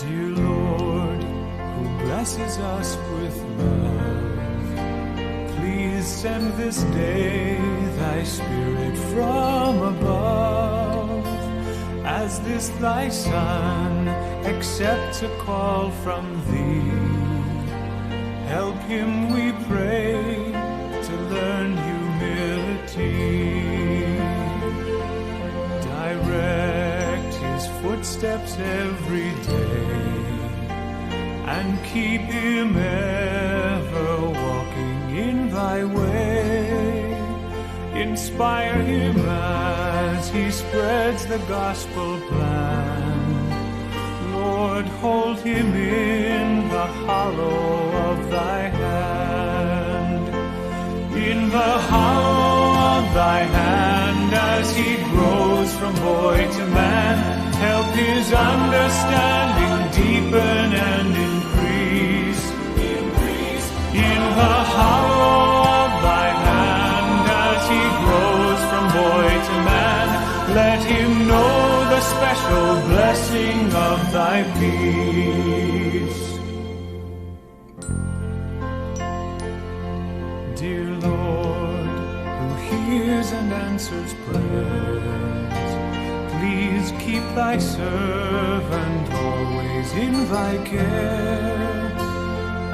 Dear Lord, who blesses us with love, please send this day thy Spirit from above. As this thy Son accepts a call from thee, help him, we pray, to learn humility. Direct his footsteps every day, and keep him ever walking in thy way. Inspire him as he spreads the gospel plan. Lord, hold him in the hollow of thy hand. In the hollow of thy hand, as he grows from boy to man, help his understanding deepen and increase. In the hollow of thy hand, as he grows from boy to man, let him know the special blessing of thy peace. Dear Lord, who hears and answers prayers, please keep thy servant always in thy care,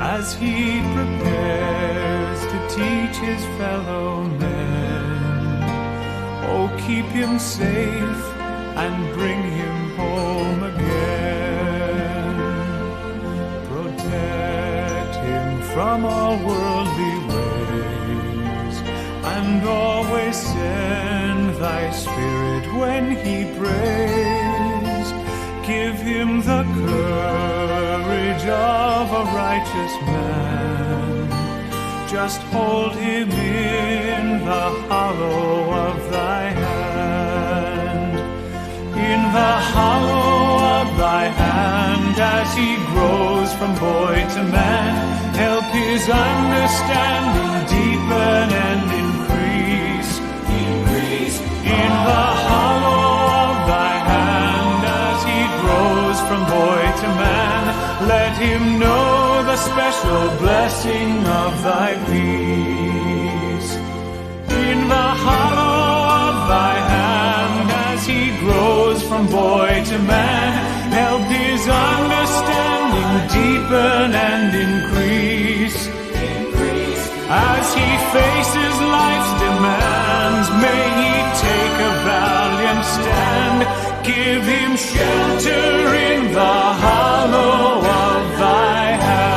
as he prepares to teach his fellow men. Oh, keep him safe and bring him home again. Protect him from all worldly ways, and always send thy Spirit when he prays. Give him the courage of a righteous man. Just hold him in the hollow of thy hand. In the hollow of thy hand, as he grows from boy to man, help his understanding deepen and increase. In the hollow of thy hand, as he grows from boy to man, let him know the special blessing of thy peace. In the hollow of thy hand, as he grows from boy to man, help his understanding deepen and increase. As he faces life's demands, may he take a valiant stand. Give him shelter in the hollow of thy hand.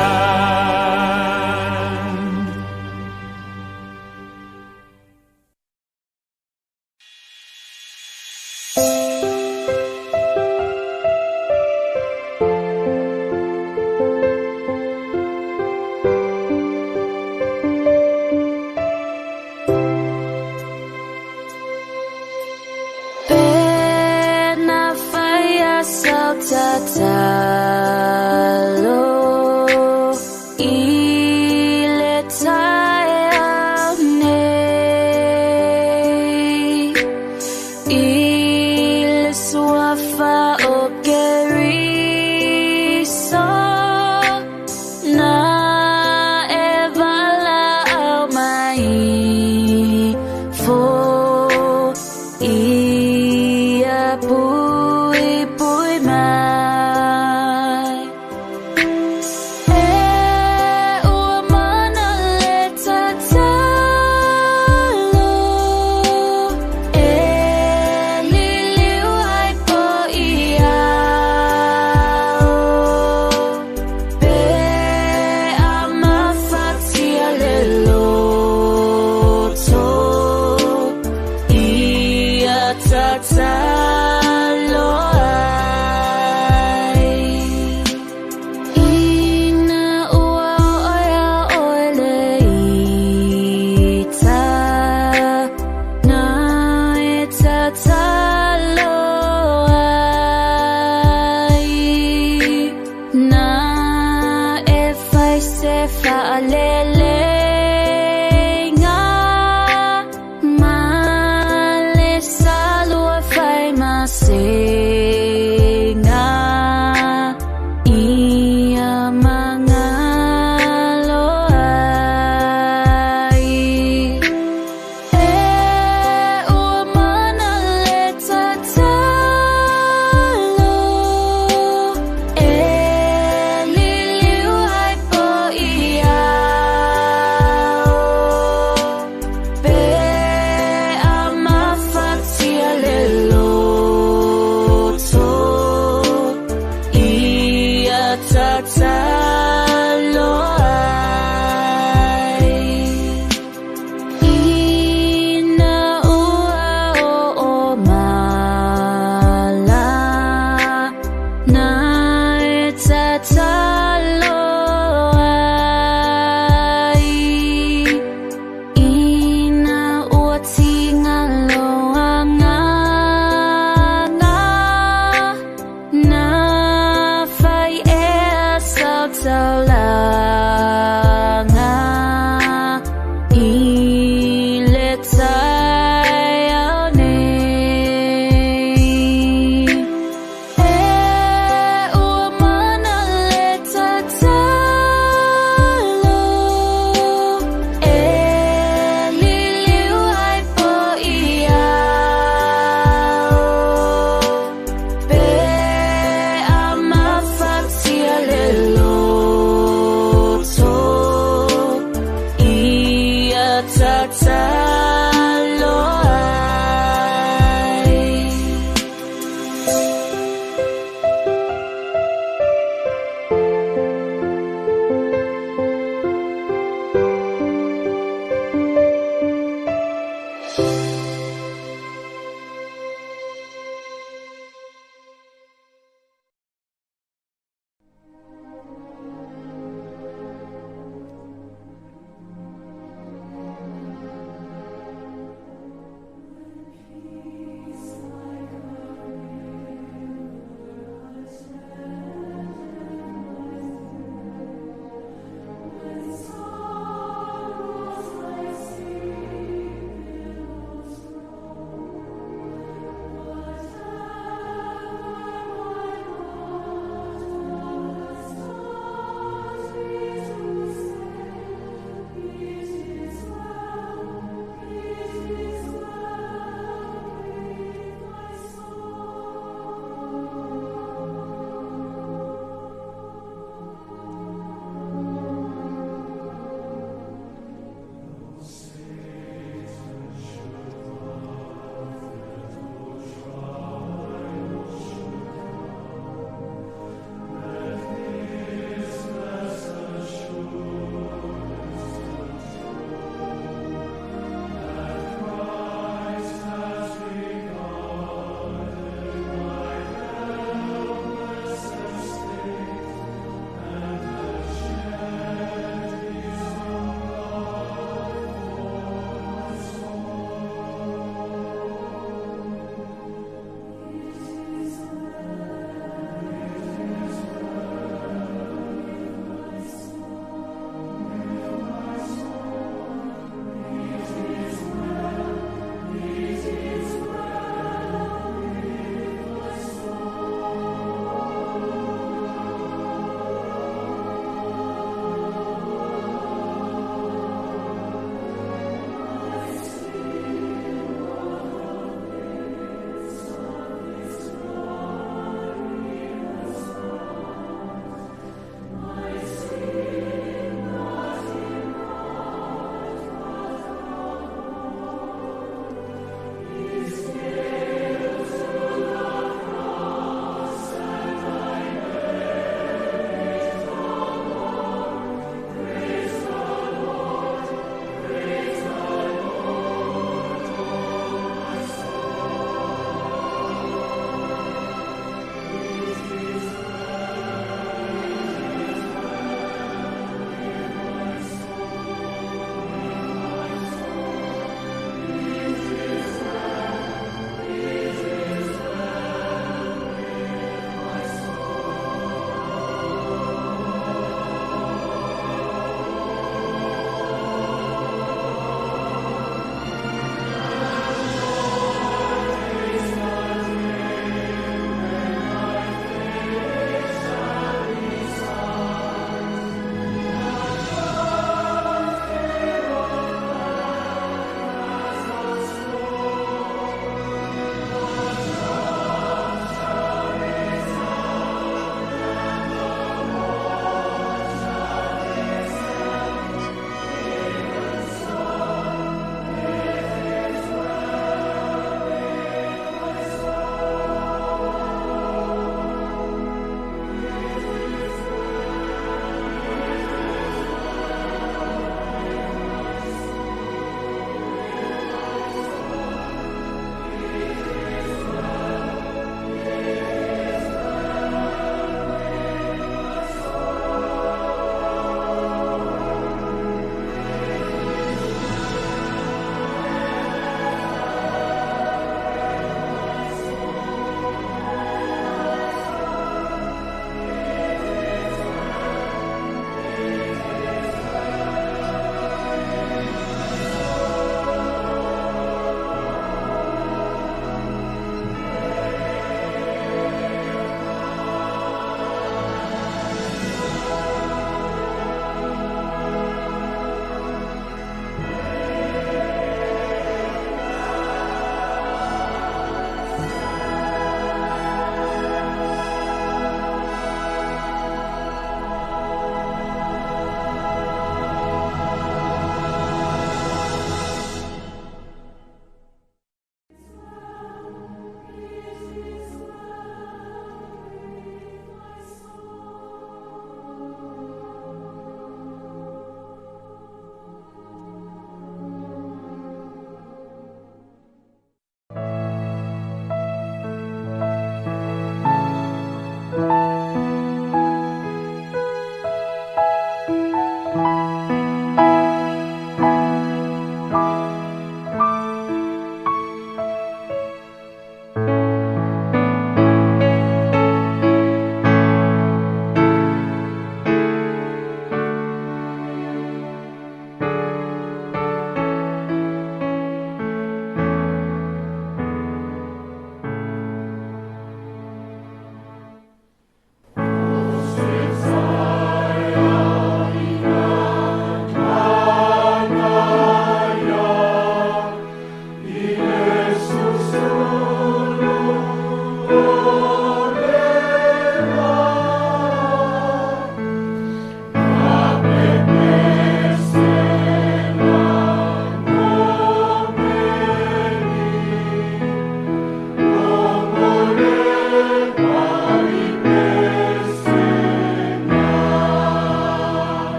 Lord.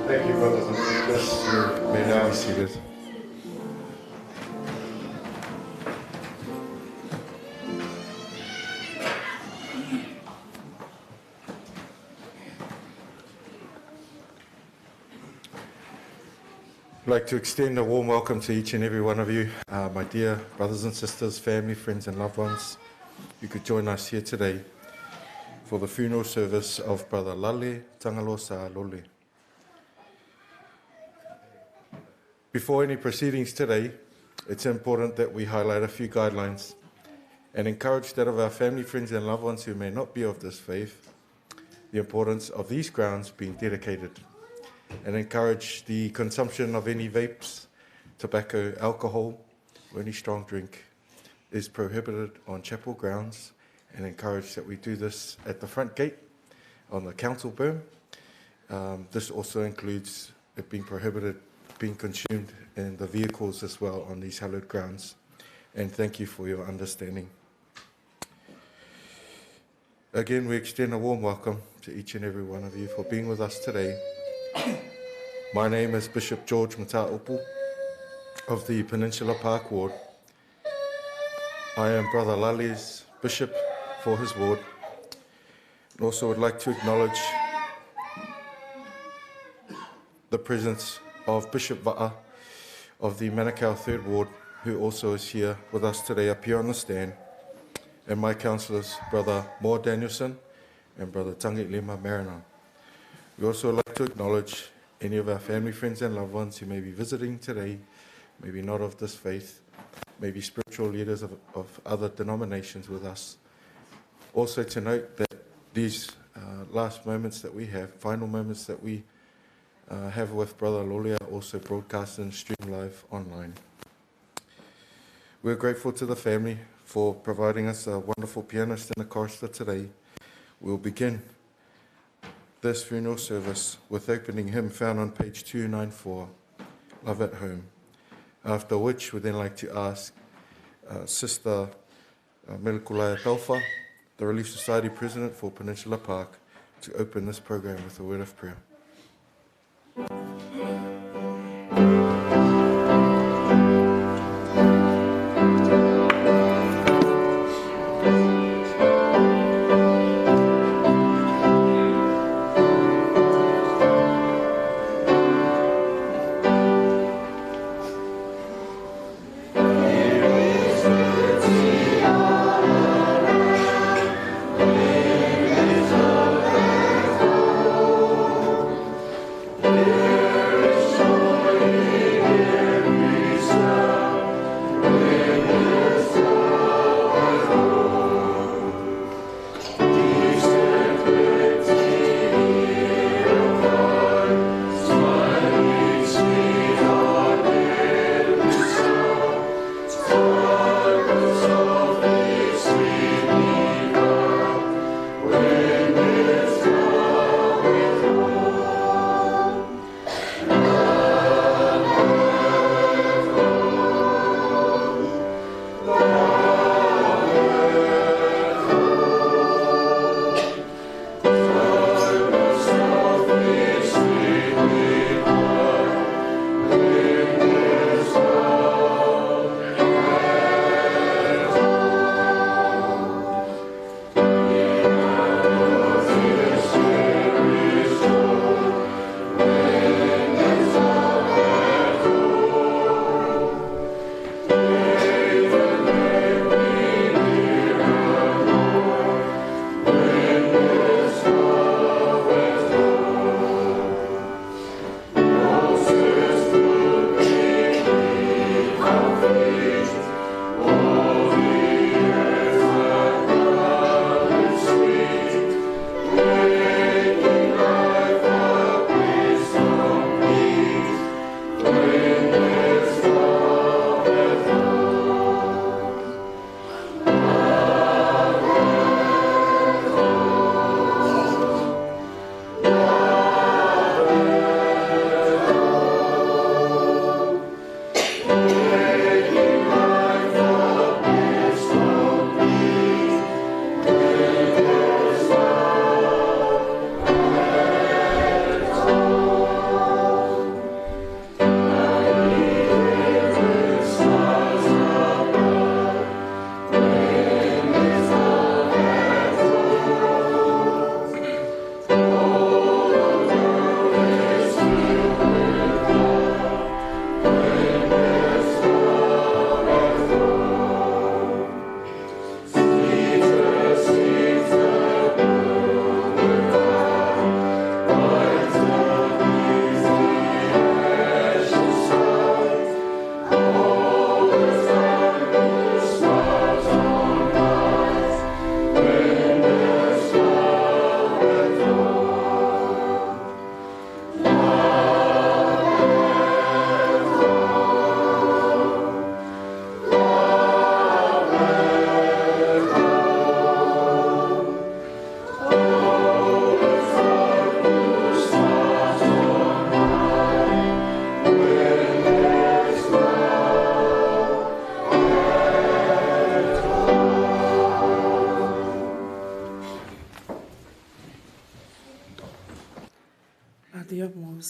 Thank you, brothers and sisters. You may now be seated. I'd like to extend a warm welcome to each and every one of you, my dear brothers and sisters, family, friends and loved ones. You could join us here today for the funeral service of Brother Lale Tagaloasa Lole. Before any proceedings today, it's important that we highlight a few guidelines and encourage that of our family, friends and loved ones who may not be of this faith, the importance of these grounds being dedicated, and encourage the consumption of any vapes, tobacco, alcohol, or any strong drink is prohibited on chapel grounds, and encourage that we do this at the front gate on the council berm. This also includes it being prohibited being consumed in the vehicles as well on these hallowed grounds. And thank you for your understanding. Again, we extend a warm welcome to each and every one of you for being with us today. My name is Bishop George Mataupu of the Peninsula Park Ward. I am Brother Lale's bishop for his ward. And also would like to acknowledge the presence of Bishop Va'a of the Manukau 3rd Ward, who also is here with us today up here on the stand, and my councillors, Brother Moore Danielson and Brother Tangi Lima Marina. We also would like to acknowledge any of our family, friends and loved ones who may be visiting today, maybe not of this faith, maybe spiritual leaders of other denominations with us. Also to note that these last moments that we have, final moments that we have with Brother Lole are also broadcast and streamed live online. We're grateful to the family for providing us a wonderful pianist and a chorister today. We'll begin this funeral service with opening hymn found on page 294, Love at Home, after which we'd then like to ask Sister Melikulaya Taufa, the Relief Society President for Peninsula Park, to open this program with a word of prayer.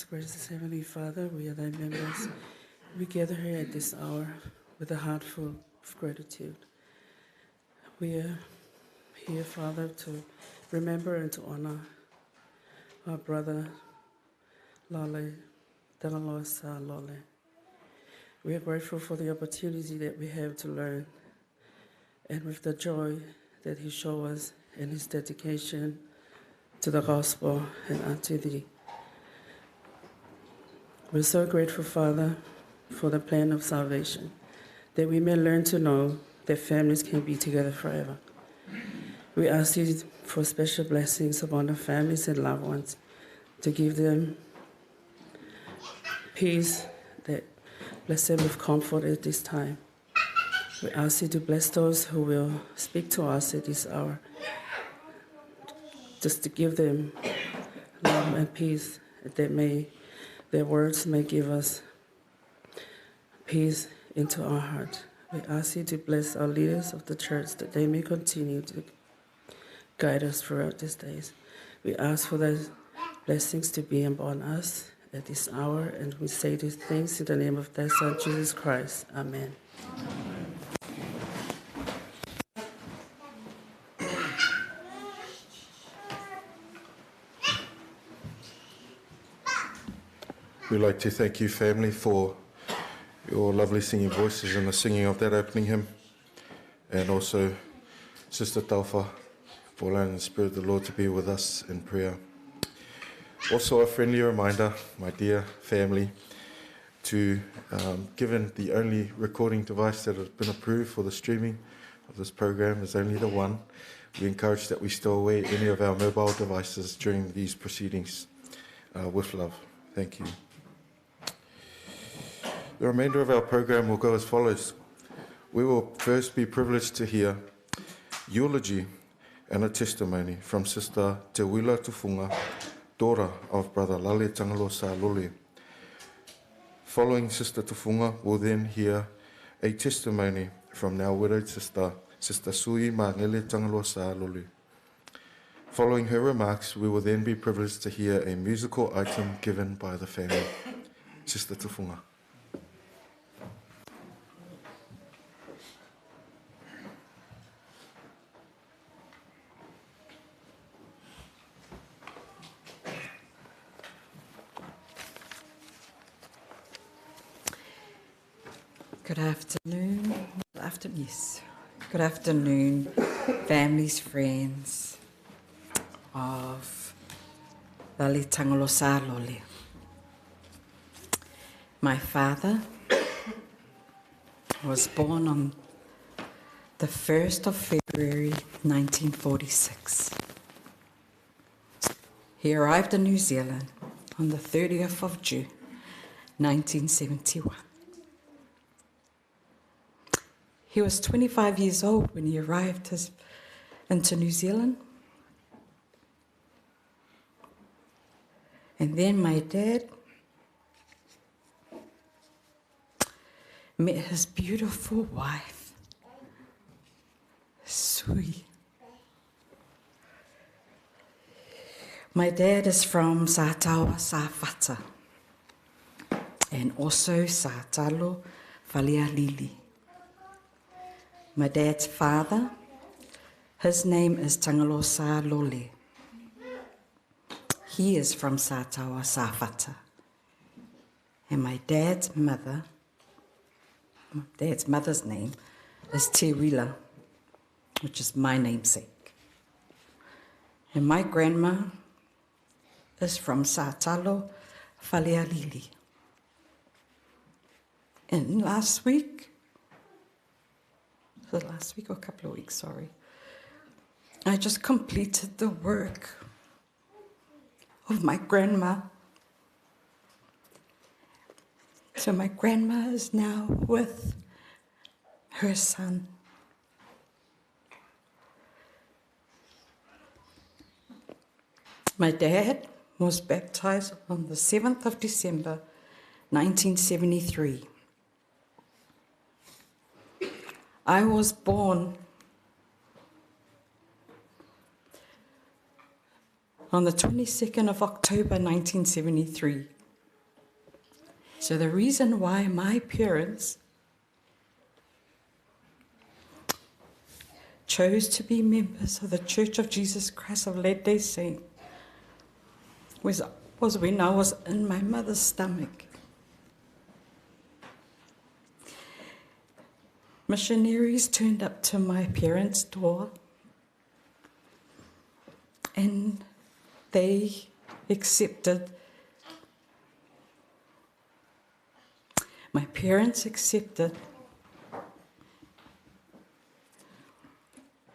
Most gracious Heavenly Father, we are thy members. We gather here at this hour with a heart full of gratitude. We are here, Father, to remember and to honor our brother Lale Tagaloasa Lole. We are grateful for the opportunity that we have to learn, and with the joy that he showed us in his dedication to the gospel and unto thee. We're so grateful, Father, for the plan of salvation, that we may learn to know that families can be together forever. We ask you for special blessings upon the families and loved ones, to give them peace, that bless them with comfort at this time. We ask you to bless those who will speak to us at this hour, just to give them love and peace, that their words may give us peace into our heart. We ask you to bless our leaders of the church, that they may continue to guide us throughout these days. We ask for those blessings to be upon us at this hour, and we say these things in the name of thy Son, Jesus Christ. Amen. We'd like to thank you, family, for your lovely singing voices and the singing of that opening hymn, and also Sister Taufa for allowing the Spirit of the Lord to be with us in prayer. Also a friendly reminder, my dear family, to given the only recording device that has been approved for the streaming of this program is only the one, we encourage that we stow away any of our mobile devices during these proceedings with love. Thank you. The remainder of our program will go as follows. We will first be privileged to hear Eulogy and a testimony from Sister Te Wila Tufunga, daughter of Brother Lale Tagaloasa Lole. Following Sister Tufunga, we'll then hear a testimony from now widowed sister, Sister Sui Mangere Tagaloasa Lole. Following her remarks, we will then be privileged to hear a musical item given by the family. Sister Tufunga. Good afternoon, families, friends of Lale Tagaloasa Lole. My father was born on the 1st of February 1946. He arrived in New Zealand on the 30th of June 1971. He was 25 years old when he arrived into New Zealand. And then my dad met his beautiful wife, Sui. My dad is from Sātaua Sāwhata and also Sātalo Whalealili. My dad's father, his name is Tagaloasa Lole. He is from Sātaua Sāwhata. And my dad's mother's name is Te Wila, which is my namesake. And my grandma is from Sātalo Whalealili. And last week or a couple of weeks, I just completed the work of my grandma. So my grandma is now with her son. My dad was baptized on the 7th of December, 1973. I was born on the 22nd of October 1973 So the reason why my parents chose to be members of the Church of Jesus Christ of Latter-day Saints was when I was in my mother's stomach. Missionaries turned up to my parents' door and they accepted, my parents accepted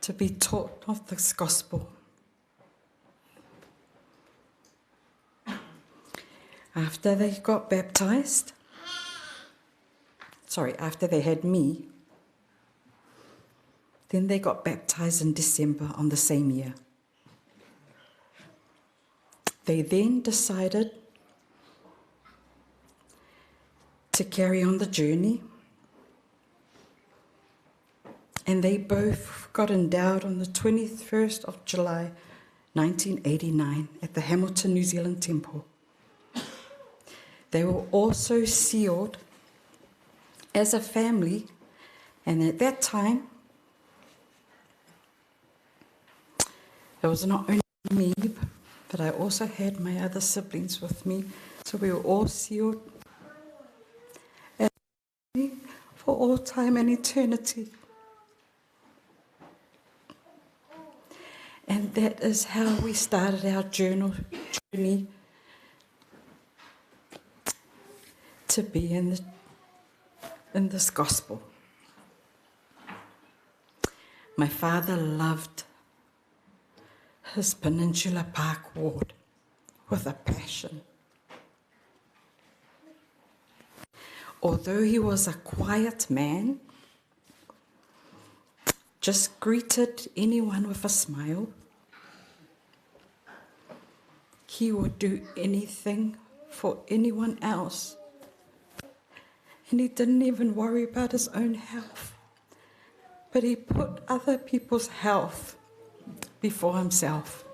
to be taught of this gospel. After they got baptized, after they had me, then they got baptized in December on the same year. They then decided to carry on the journey, and they both got endowed on the 21st of July, 1989 at the Hamilton, New Zealand Temple. They were also sealed as a family, and at that time, it was not only me, but I also had my other siblings with me, so we were all sealed as a family for all time and eternity. And that is how we started our journey to be in this gospel. My father loved his Peninsula Park ward with a passion. Although he was a quiet man, just greeted anyone with a smile, he would do anything for anyone else. And he didn't even worry about his own health, but he put other people's health before himself.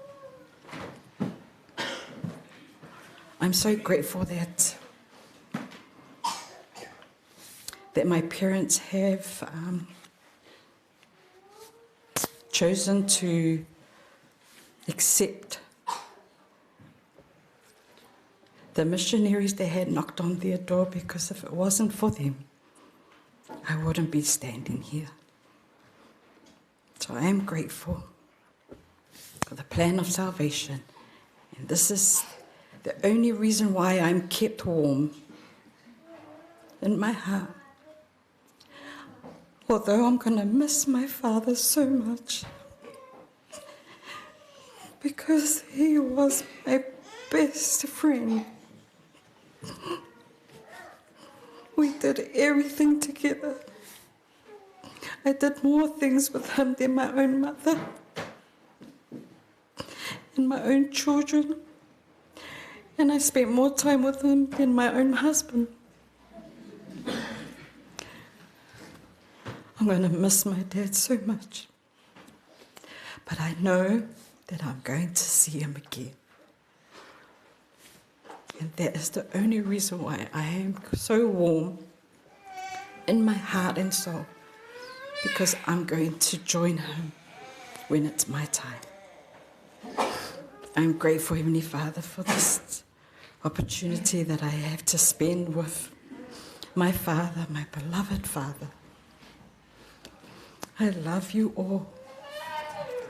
I'm so grateful that my parents have chosen to accept the missionaries that had knocked on their door, because if it wasn't for them, I wouldn't be standing here. So I am grateful for the plan of salvation. And this is the only reason why I'm kept warm in my heart. Although I'm going to miss my father so much, because he was my best friend. We did everything together. I did more things with him than my own mother and my own children. And I spent more time with him than my own husband. I'm going to miss my dad so much. But I know that I'm going to see him again. And that is the only reason why I am so warm in my heart and soul, because I'm going to join him when it's my time. I'm grateful, Heavenly Father, for this opportunity that I have to spend with my father, my beloved father. I love you all,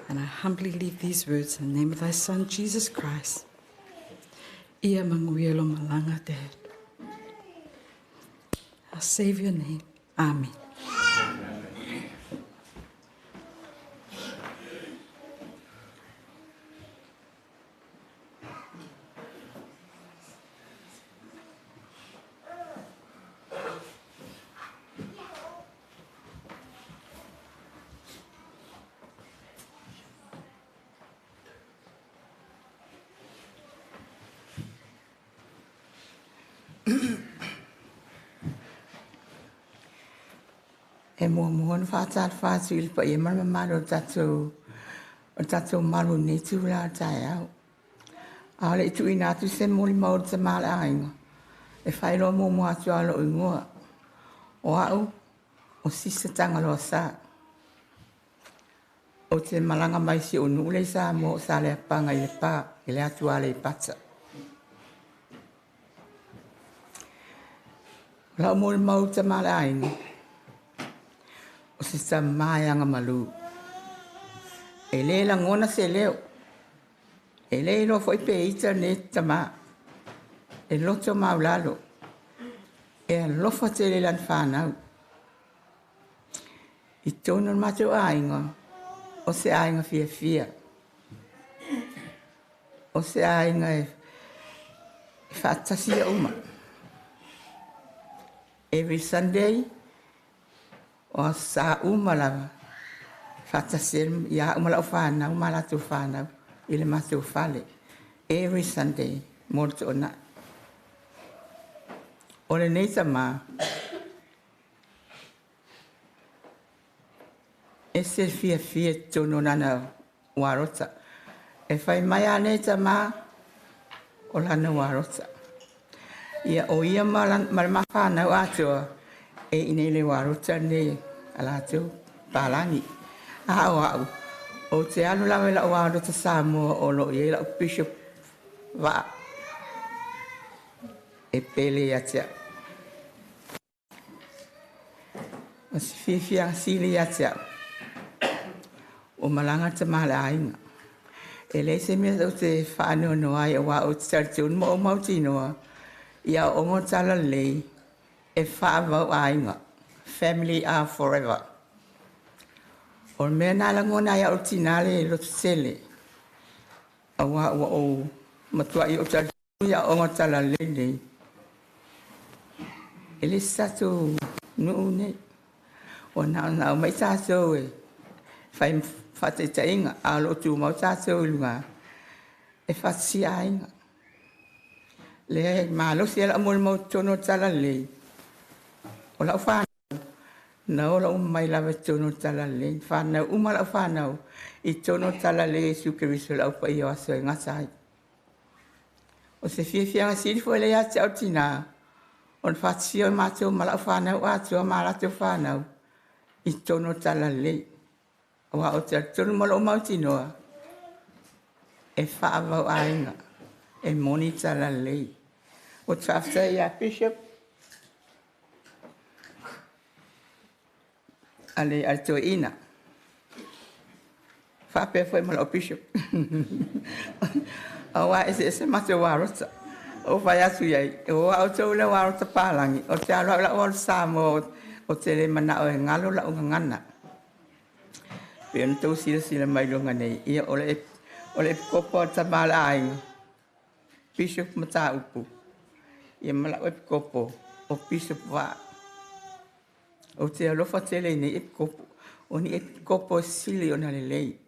and I humbly leave these words in the name of thy Son, Jesus Christ. Ia manguelo malanga, Dad. I'll save your name. Amen. E mua mua na whātat whātuil pa e mana maro tatou maru ni tūla tai au. Aole i tui nātu se moli maur te mala ainga. E whaelo mō mua atu alo ingoa. O au, o sisa Tagaloasa. O te malanga mai si o nule sa mo sa le panga i le pā, i le atu ale i pata. Lau mo le mau te male ainga. O sisa mai anga malu. E le la ngona se leo. E le lo foi pe ita ne tama. E loto maulalo. E lofa te le lan whanau. I tono mato ainga. O se ainga fia fia. O se ainga e whatasia uma. Every Sunday, o sa uma lava. Whatasia ia uma lau whanau, malatu whanau. Ile matu whale. Every Sunday, morto ona. O le neita ma. E se fia fia tono nana warota. E whai mai a neita ma. O lana warota. Ia o ia marama whanau atua. E ine le warota ne alato palangi. Au au. O te anu lawe la warota Samoa o lo ie la Bishop va. E pele atia. O si fia sili atia. O malanga te mala ainga. E le se mea o te whaano noa i wa o te tartun mo o mauti noa. Ia o mo tala lei. E whaavau ainga. Family are forever. O mea nala ngona ia o tinale e lotu sele. A wa o matua i o tartun ia o mo tala lei nei. E le sato nuu nei. O na o mai tato e. Whate ta inga, a lo tu mau tātou ilunga. E whatsi a inga. Le malo si ala amol mau tono tala le. O lau whanau. Na o lau mai lawa tono tala le. Whanau, uma lau whanau. I tono tala le su keriso lau pa i o aso e ngasai. O se fia sirifo le ati au tina. O whatsi o mātou ma lau whanau atu o ma lau whanau. I tono tala le. Wa o te tonu malo mauti noa. E whaavau ainga. E monita la lei. O te whafta ia Bishop. Ale alto ina. Whape foi malo Bishop. O wa ese mato warota. O vai atu iai. O wa o tau le warota palangi. O te alo la o Samoa. O te le mana o e ngalo la o ngana. Pena tau sila mai longa nei. Ia ole kopo tamala ainga. Bishop mata upu. Ia mala o kopo. O Bishop va. O te alofa tele nei e kopo. O ni e kopo sili o na lelei.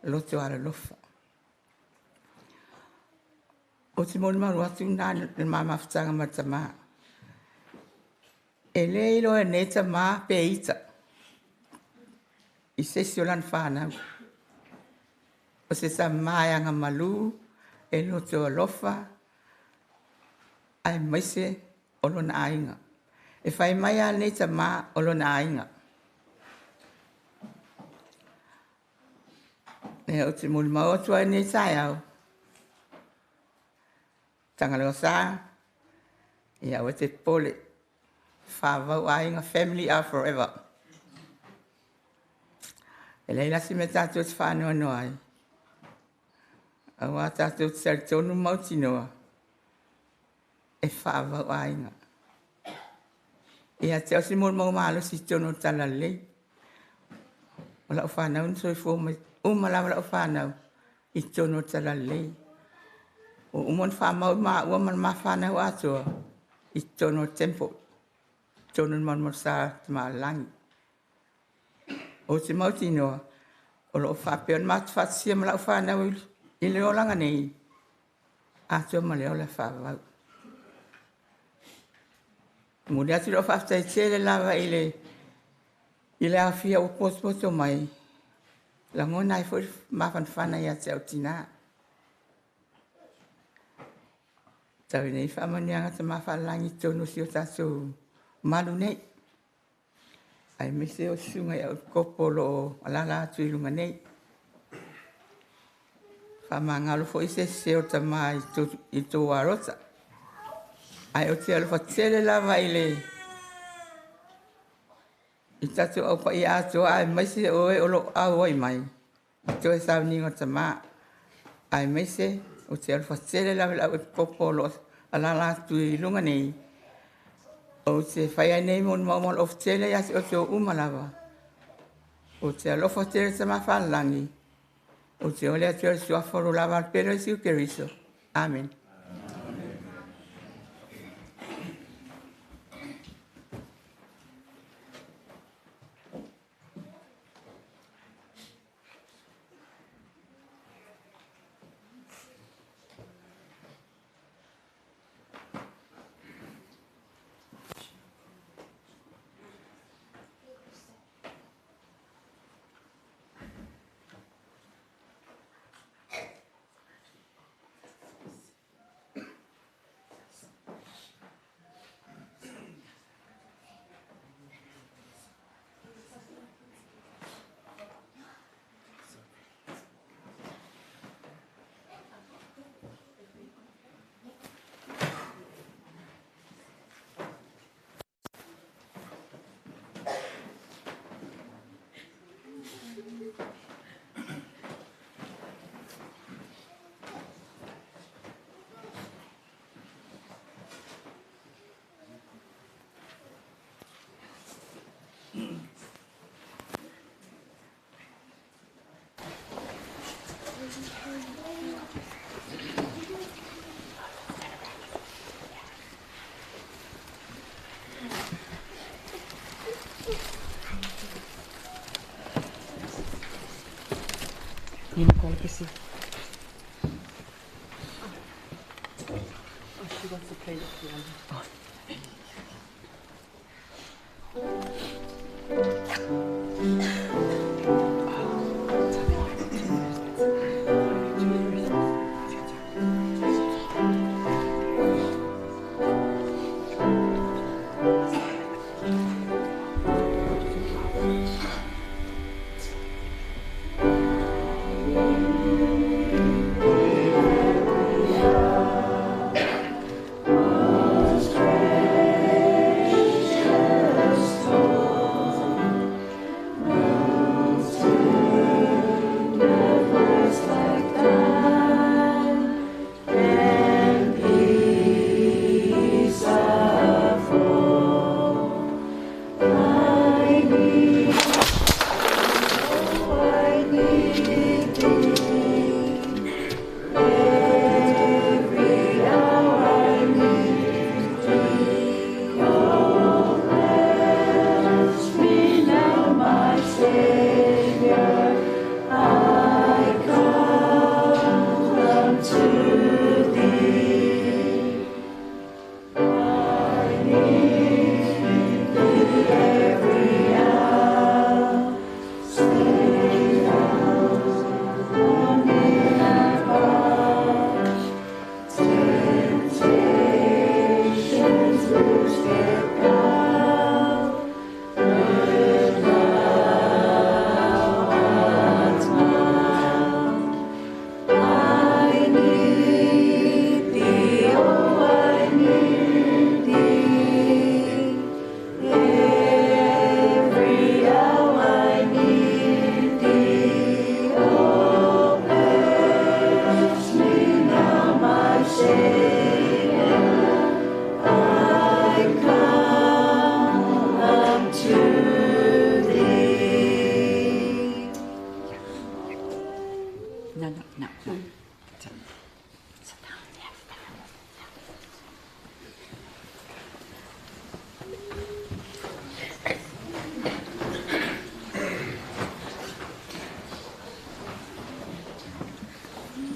Loto ala lofa. O te moni maru atu nana le mamafutanga matama. E leilo e neta ma pe ita. I se si o lan whanau. O se sa mai anga malu, e loto alofa, ai maise o lona ainga. E whai mai a neita ma o lona ainga. E o te muli mau atua e neita au. Tagaloasa, e au e te pole, whavau ainga, family are forever. E leila si me tātou te whanua noa ai. Awa tātou te saritonu mauti noa. E whaavau ainga. E a te o si mōr mau malo si tono tala lei. O lau whanau ni soi fō mai. Umalawa lau whanau. I tono tala lei. O umon whamau maa ua man maa whanau atua. I tono tempo. Tono man mo sa te maa langi. O te mauti noa, o lo whapeon matu whatsia ma lau whanau i leo langa nei. Atua ma leo la whawau. Mune atu lo whaftai tele lava i le awhia o pospoto mai. La ngona i fwoi mawhan whana i ate au tina. Tau nei whamanianga te mawhalangi tonu si o tātou malu nei. Ai me se o sunga ia o kopolo o alala atu i lunga nei. Whamangalo fo i se o tama i tō arota. Ai o te alfa tele lava i le. I tatu au pa i ato ai mai se o e olo au oi mai. I tō e sau ningo tama. Ai mai se o te alfa tele lava i kopolo alala atu i lunga nei. O te whaia nei mon maumon of tele ati o te o umalava. O te alofa tele tama whalangi. O te ole atu o suaforo lava al pero si u keriso. Amen. Manukau kisi. Oh, she wants to play the piano. Oh.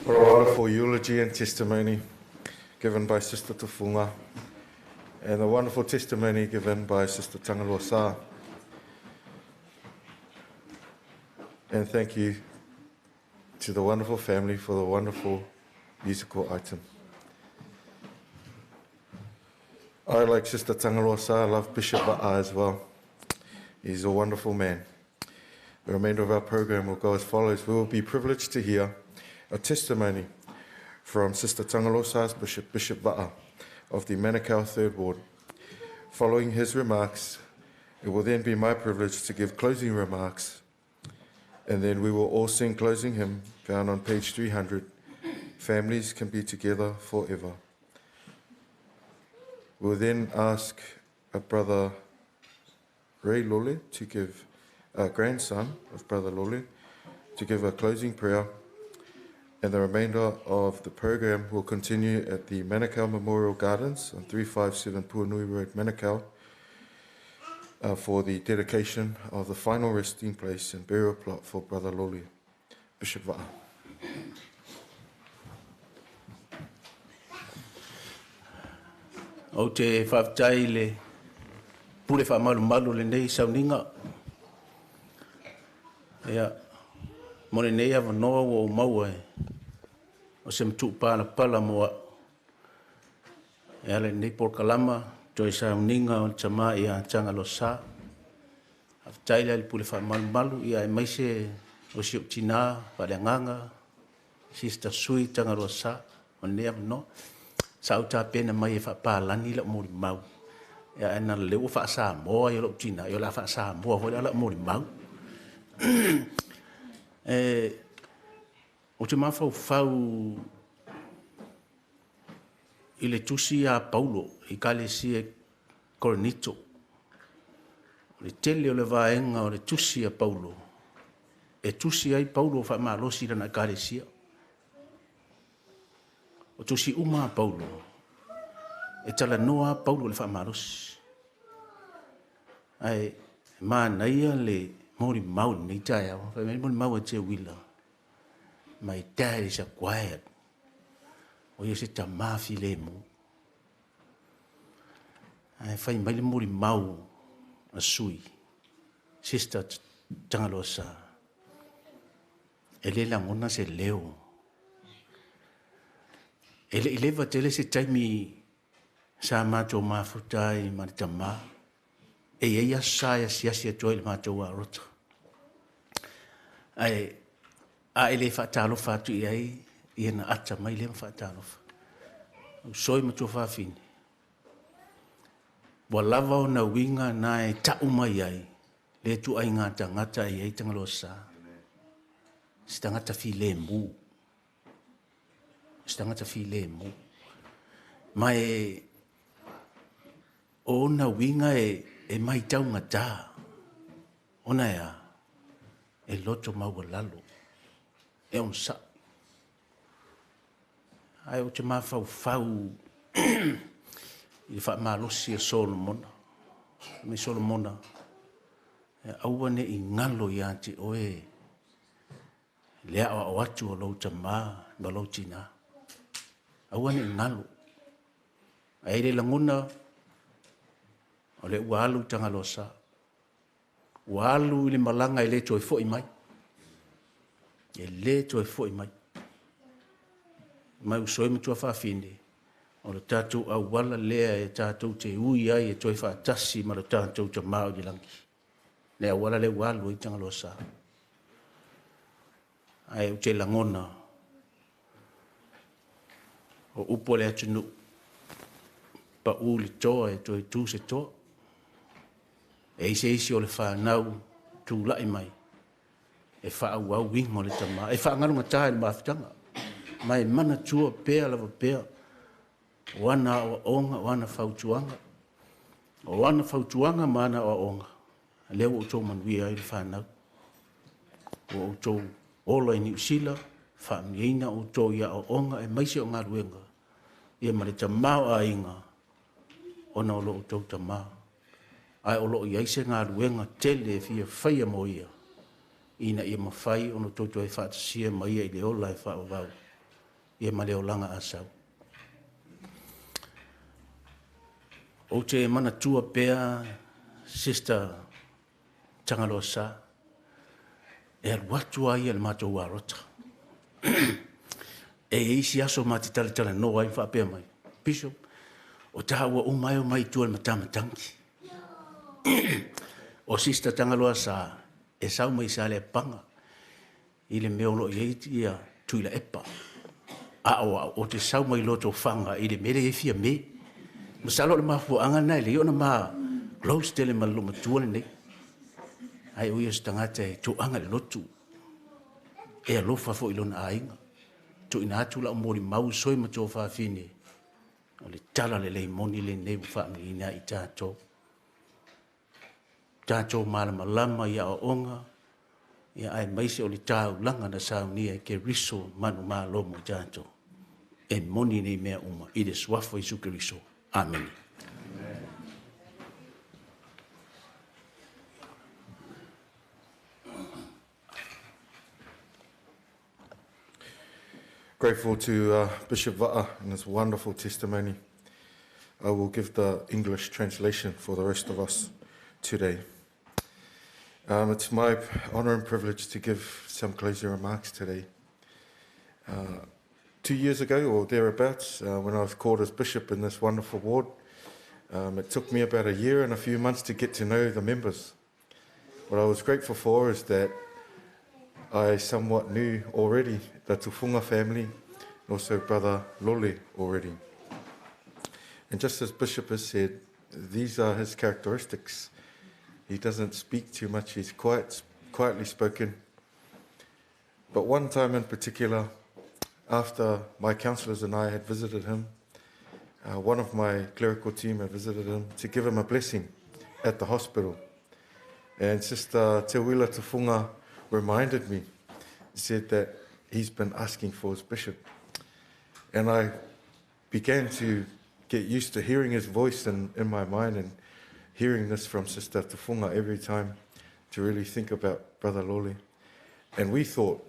What a wonderful eulogy and testimony given by Sister Tufunga, and a wonderful testimony given by Sister Tagaloasa. And thank you to the wonderful family for the wonderful musical item. I, like Sister Tagaloasa, love Bishop Va'a as well. He's a wonderful man. The remainder of our program will go as follows. We will be privileged to hear a testimony from Sister Tagaloasa's Bishop Va'a of the Manukau 3rd Ward. Following his remarks, it will then be my privilege to give closing remarks, and then we will all sing closing hymn found on page 300, Families Can Be Together Forever. We'll then ask Brother Ray Lole to give, grandson of Brother Lole, to give a closing prayer, and the remainder of the program will continue at the Manukau Memorial Gardens on 357 Puanui Road, Manukau, for the dedication of the final resting place and burial plot for Brother Lole. Bishop Va'a. O te whaftai le pule whamalu le nei sauninga. Ea, mone nei awa noa o maua e. O se mtu pala moa. Ea le nei porkalama, toi sauninga o tama ia Tagaloasa. Whaftai le pule whamalu ia e maise o si tina, waleanganga, Sister Sui Tagaloasa, o nei awa noa. Sauta pena mai e whapalani la mori mau. Ia ena leo whaasa moa i lo tina, i la whaasa moa hoi la mori mau. O te mawhau i le tusi a Paulo, i kale si e Koronito. O le tele o le vaenga o le tusi a Paulo. E tusi ai Paulo whamalosi rana kale sia. O tusi uma Paulo, e tala noa Paulo le whamarosi. Ai, mānaia le mori mau ni tai au, whai mori mau a te wila. My dad is a quiet. O ia se ta mafi le mu. Ai, whai mai le mori mau a sui. Sister Tagaloasa. E le langona se leo. Ele ileva tele se taimi sa mato mafutai maritama. E ia saia siasia toi mato wa rota. Ai a ele fatalo fatu iai ina ata mai le fatalo. Soi mato fa fini. Wa lava na winga na e ta umai ai. Le tu ai ngata ngata iai Tagaloasa. Stangata fi le mu. Stangata fi le mu. Mai ona winga e mai tau ngata. Ona ya e loto mau lalo. E on sa. Ai o te mawhau i wha malosi a Solomona. Me Solomona. E awane i ngalo i ati oe. Lea o atu o lau tama, ma lau tina. Awane i ngalo. Ai le languna o le ualu Tagaloasa. Ualu i le malanga i le toi fo i mai. E le toi fo i mai. Mai usoi matua whawhine. O le tātou au wala lea e tātou te ui ai e toi whaatasi ma le tātou te mao i langi. Lea wala le ualu i Tagaloasa. Ai o te langona. O upo le atunu. Pa u le toa e toi tū se toa. E isi o le whanau tū lai mai. E whaau au wingo le tama. E whaangarunga tae le mawhitanga. Mai mana tua pēa lava pēa. Wana o onga, wana whautuanga. O wana whautuanga mana o onga. Leo o tō manuia i le whanau. O tō ola i New Zealand. Whaamiena o tō ia o onga e maise o ngā ruenga. Ia mare tamau a inga. Ona o lo o tō tamau. Ai o lo i aise ngā ruenga tele e fia whaia mo ia. Ina ia mawhai ono tō e whaatasia ma ia i le ola e whaavau. Ia ma leo langa asau. O te mana tua pēa, Sister Tagaloasa, e aluatu ai al mātou arota. E isi aso mati tala no ai whapea mai. Bishop, O tāua o mai tua matamatangi. O Sister Tagaloasa e sau mai sa le panga. I le meolo i eiti ia tuila epa. O te sau mai loto whanga i le mere e fia me. Masalo le mafuanga nei le iona ma close tele maluma tuane nei. Ai o ias tangata e tuanga le lotu. E alofa fo ilona ainga. Tu ina atu la mori mau soi ma tō whawhine. O le tala le lei moni le nei whaami ina i tātou. Tātou malama lama ia o onga. Ia ai maise o le tāu langa na saunia ke riso manu maa lomo tātou. E moni nei mea uma i le swafo i suke riso. Amen. Grateful to Bishop Va'a and his wonderful testimony. I will give the English translation for the rest of us today. It's my honour and privilege to give some closing remarks today. 2 years ago or thereabouts, when I was called as bishop in this wonderful ward, it took me about a year and a few months to get to know the members. What I was grateful for is that I somewhat knew already the Tufunga family, and also Brother Lole already. And just as Bishop has said, these are his characteristics. He doesn't speak too much, he's quietly spoken. But one time in particular, after my councillors and I had visited him, one of my clerical team had visited him to give him a blessing at the hospital. And Sister Te Wila Tufunga reminded me, said that he's been asking for his bishop. And I began to get used to hearing his voice in my mind and hearing this from Sister Tufunga every time to really think about Brother Lole. And we thought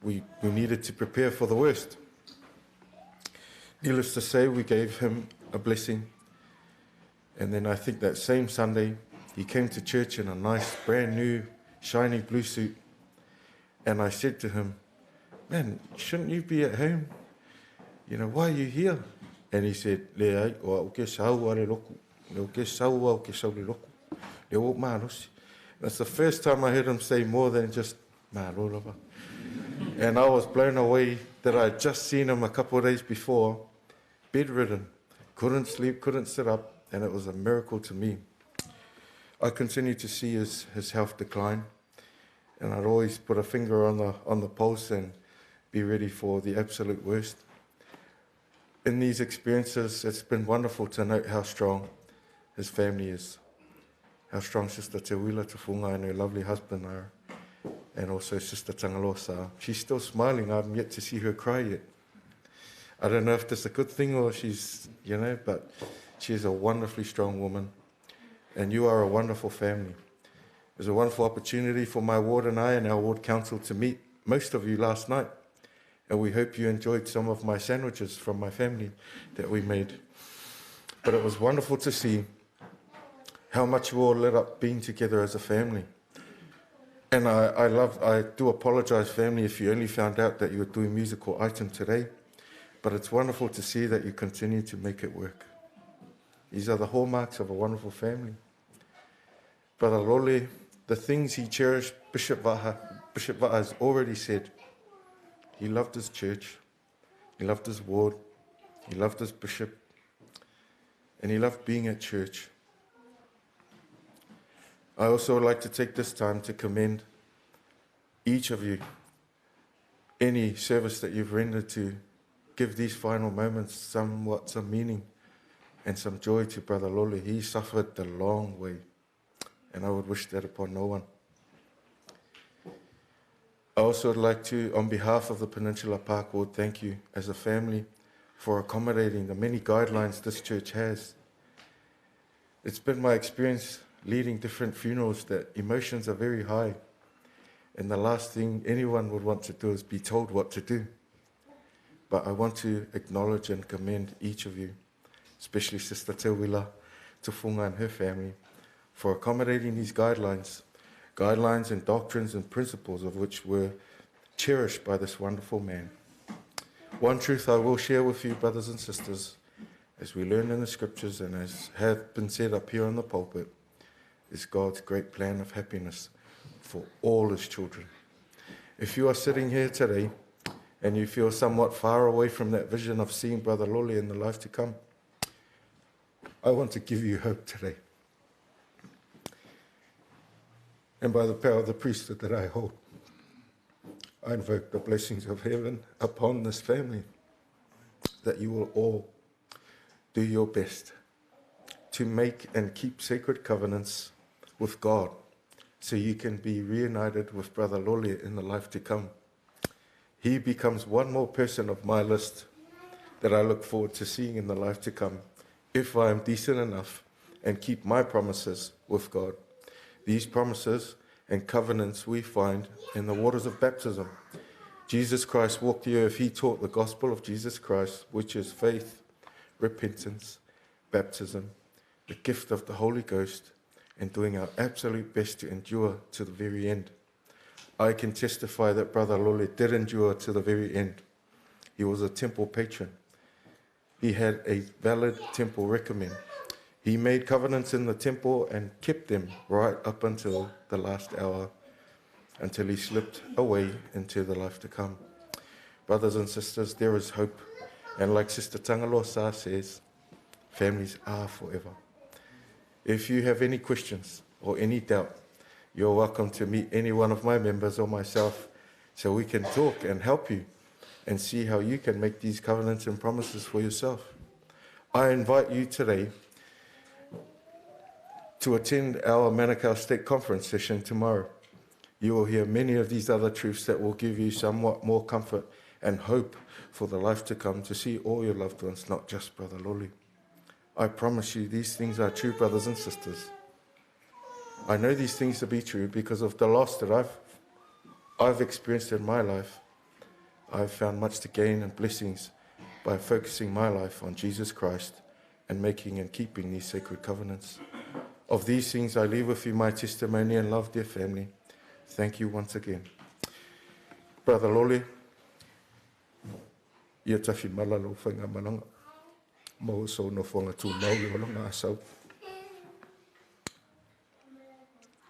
we needed to prepare for the worst. Needless to say, we gave him a blessing. And then I think that same Sunday, he came to church in a nice, brand new, shiny blue suit. And I said to him, "Man, shouldn't you be at home? You know, why are you here?" And he said, "Le ai, o ke sau ale loku. Le ke sau o ke sau le loku. Le o marosi." That's the first time I heard him say more than just marorava. And I was blown away that I had just seen him a couple of days before, bedridden, couldn't sleep, couldn't sit up, and it was a miracle to me. I continued to see his health decline, and I'd always put a finger on the pulse and be ready for the absolute worst. In these experiences, it's been wonderful to note how strong his family is, how strong Sister Te Wila Tufunga and her lovely husband are, and also Sister Tagaloasa. She's still smiling. I'm yet to see her cry yet. I don't know if that's a good thing or she's, but she's a wonderfully strong woman, and you are a wonderful family. It was a wonderful opportunity for my ward and I and our ward council to meet most of you last night, and we hope you enjoyed some of my sandwiches from my family that we made. But it was wonderful to see how much you all lit up being together as a family. And I do apologize, family, if you only found out that you were doing musical item today, but it's wonderful to see that you continue to make it work. These are the hallmarks of a wonderful family. Brother Lole, the things he cherished, Bishop Va'a has already said. He loved his church, he loved his ward, he loved his bishop, and he loved being at church. I also would like to take this time to commend each of you, any service that you've rendered, to give these final moments some meaning and some joy to Brother Lole. He suffered the long way, and I would wish that upon no one. I also would like to, on behalf of the Peninsula Park Ward, thank you as a family for accommodating the many guidelines this church has. It's been my experience leading different funerals that emotions are very high, and the last thing anyone would want to do is be told what to do. But I want to acknowledge and commend each of you, especially Sister Te Wila Tufunga and her family, for accommodating these guidelines and doctrines and principles of which were cherished by this wonderful man. One truth I will share with you, brothers and sisters, as we learn in the scriptures and as have been said up here on the pulpit, is God's great plan of happiness for all his children. If you are sitting here today and you feel somewhat far away from that vision of seeing Brother Lole in the life to come, I want to give you hope today. And by the power of the priesthood that I hold, I invoke the blessings of heaven upon this family, that you will all do your best to make and keep sacred covenants with God, so you can be reunited with Brother Lole in the life to come. He becomes one more person of my list that I look forward to seeing in the life to come, if I am decent enough and keep my promises with God. These promises and covenants we find in the waters of baptism. Jesus Christ walked the earth. He taught the gospel of Jesus Christ, which is faith, repentance, baptism, the gift of the Holy Ghost, and doing our absolute best to endure to the very end. I can testify that Brother Lole did endure to the very end. He was a temple patron. He had a valid temple recommend. He made covenants in the temple and kept them right up until the last hour, until he slipped away into the life to come. Brothers and sisters, there is hope. And like Sister Tagaloasa says, families are forever. If you have any questions or any doubt, you're welcome to meet any one of my members or myself, so we can talk and help you and see how you can make these covenants and promises for yourself. I invite you today to attend our Manukau State Conference session tomorrow. You will hear many of these other truths that will give you somewhat more comfort and hope for the life to come, to see all your loved ones, not just Brother Lole. I promise you these things are true, brothers and sisters. I know these things to be true because of the loss that I've experienced in my life. I've found much to gain and blessings by focusing my life on Jesus Christ and making and keeping these sacred covenants. Of these things I leave with you my testimony and love, dear family. Thank you once again. Brother Lole, ia tafi malalo whainga mananga. Mo so no whanga tū maui o longa asau.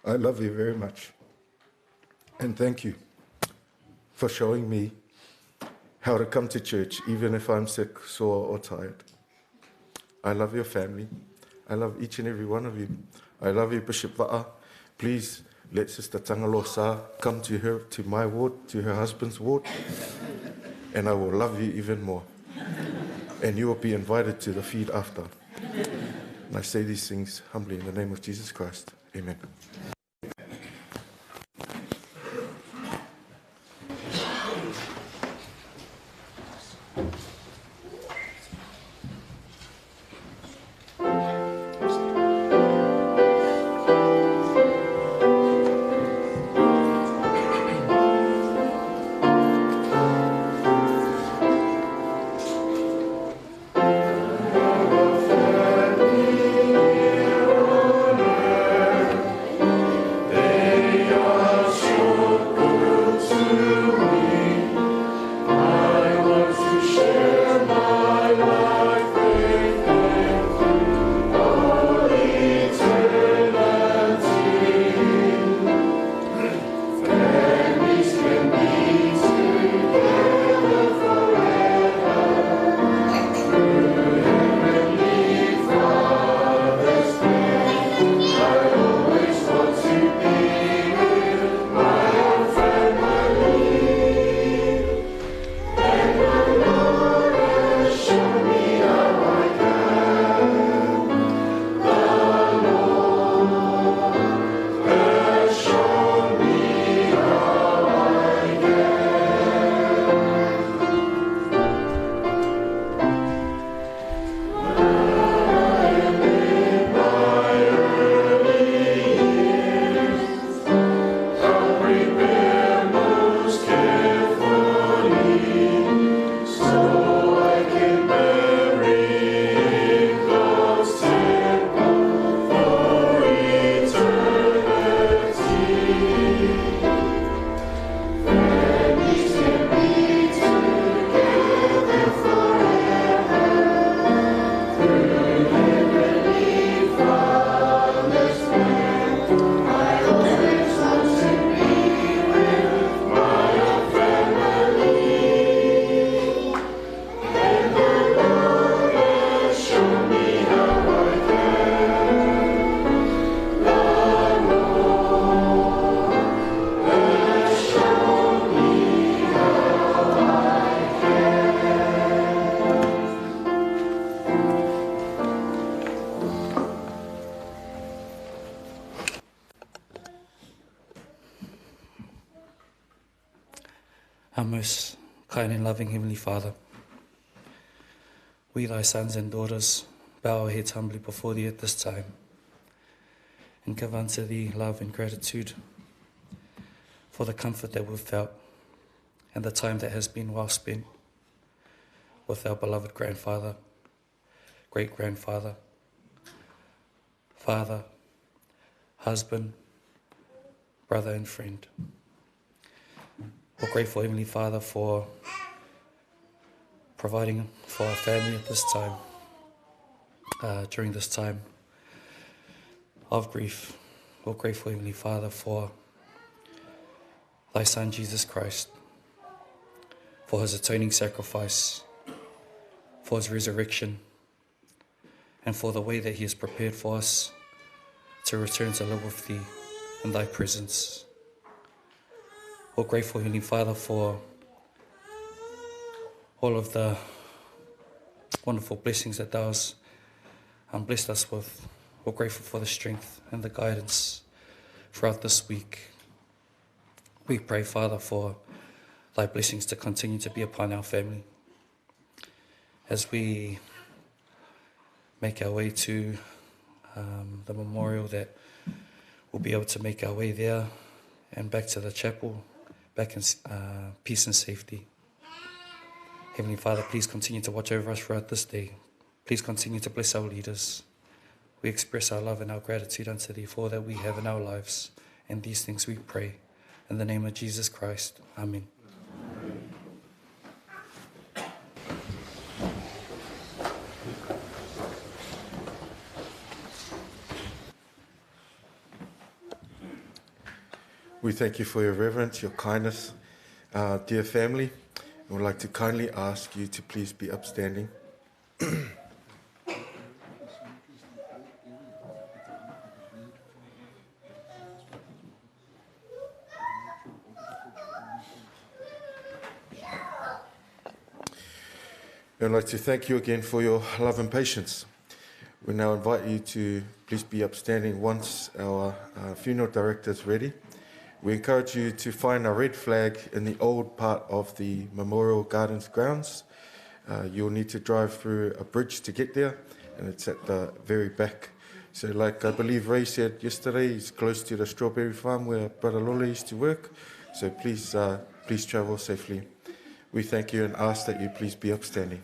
I love you very much. And thank you for showing me how to come to church, even if I'm sick, sore, or tired. I love your family. I love each and every one of you. I love you, Bishop Va'a. Please let Sister Tagaloasa come to my ward, to her husband's ward, and I will love you even more. And you will be invited to the feed after. And I say these things humbly in the name of Jesus Christ. Amen. Our most kind and loving Heavenly Father, we, thy sons and daughters, bow our heads humbly before thee at this time and give unto thee love and gratitude for the comfort that we've felt and the time that has been well spent with our beloved grandfather, great-grandfather, father, husband, brother and friend. We're grateful, Heavenly Father, for providing for our family at this time, during this time of grief. We're grateful, Heavenly Father, for thy Son, Jesus Christ, for his atoning sacrifice, for his resurrection, and for the way that he has prepared for us to return to live with thee in thy presence. We're grateful, Heavenly Father, for all of the wonderful blessings that thou hast blessed us with. We're grateful for the strength and the guidance throughout this week. We pray, Father, for thy blessings to continue to be upon our family as we make our way to the memorial, that we'll be able to make our way there and back to the chapel, back in peace and safety. Heavenly Father, please continue to watch over us throughout this day. Please continue to bless our leaders. We express our love and our gratitude unto thee for all that we have in our lives. And these things we pray in the name of Jesus Christ. Amen. We thank you for your reverence, your kindness, dear family. I would like to kindly ask you to please be upstanding. I'd like to thank you again for your love and patience. We now invite you to please be upstanding once our funeral director is ready. We encourage you to find a red flag in the old part of the Memorial Gardens grounds. You'll need to drive through a bridge to get there, and it's at the very back. So like I believe Ray said yesterday, it's close to the strawberry farm where Brother Lole used to work. So please travel safely. We thank you and ask that you please be upstanding.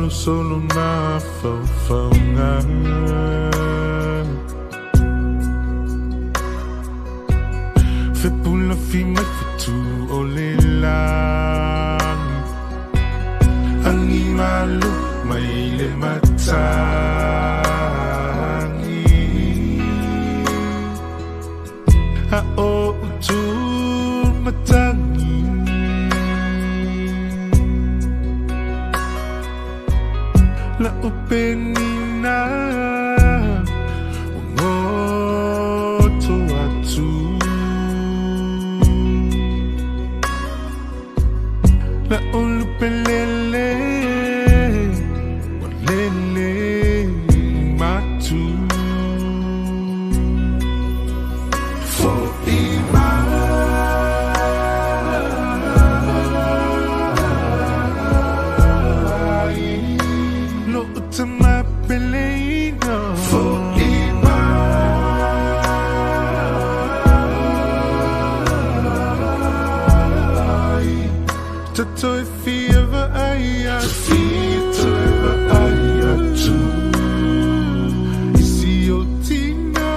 Solo na faufaunga Fe pula fi mai fitu o le lang Angi malu mai le matangi A o utu matangi La upenina Ngoto atu La ulupelele Walele matu For ima to my belino for ima to toy fever aya to fever aya too isi o tino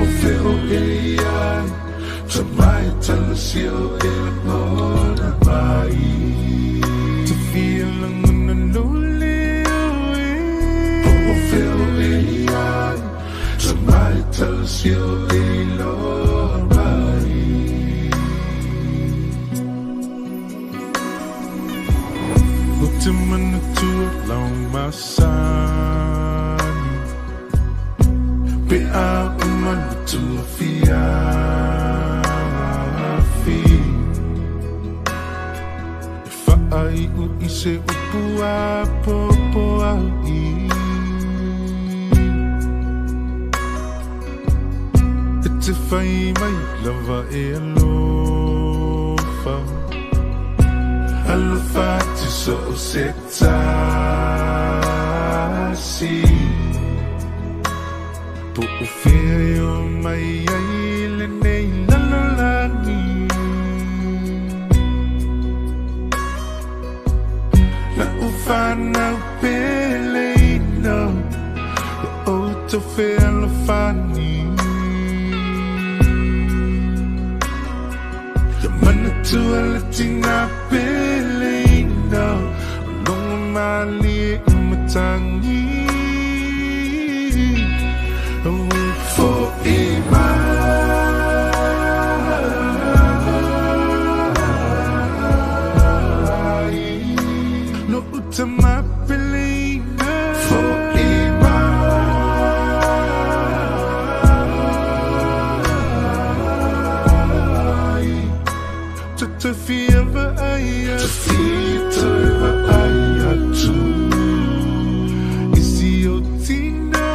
o feo ai to my talusio el mona bai to feel Somebody tells you they love me. Look to me to along my son. Be out on my to a fiafi. If I would say upua popo ai. If I my lover alofa alofa to so setasi po ufio my ile nei lalolani fana pelino o to feel funny ya mana tu alatina pelino long mali matangi for to my belief forever. To feel the eye, to feel the eye too. Is your tino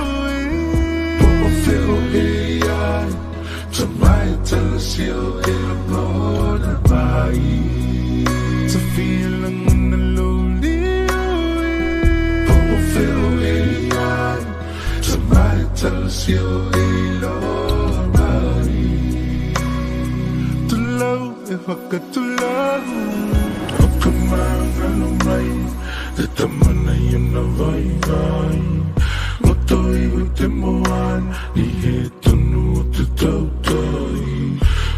feel AI to my telesio in a blood to feel on the lonely. Tells you Eulogy to love if I got to love. Oh, come on, I know right. The tamana in the vai. Motoi with the moan, the head to know to totoi.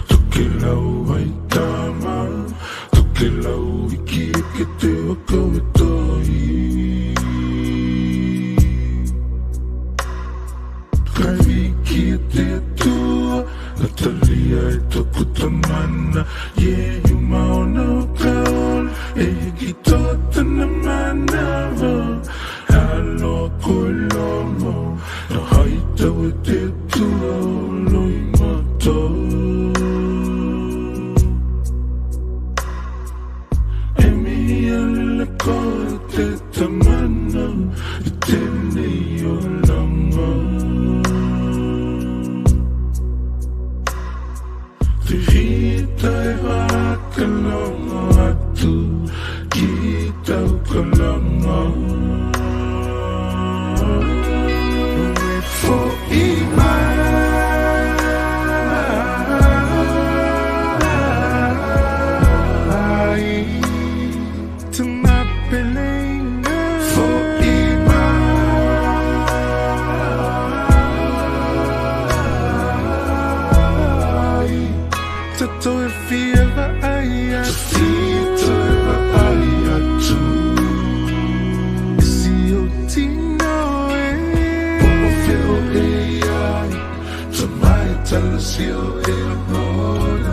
To kill our white dama, to kill our wiki, get to go with toy. Natalia ito kutamana yeah you mauna kaon gito naman navo halo kolomo no haita with it to loy mato emi ala ko te tamana itene yo lama. Kita kalongo atu, kita kalongo. For to my feeling for to if you ever I too. See you Tino AI to my telesio in a blood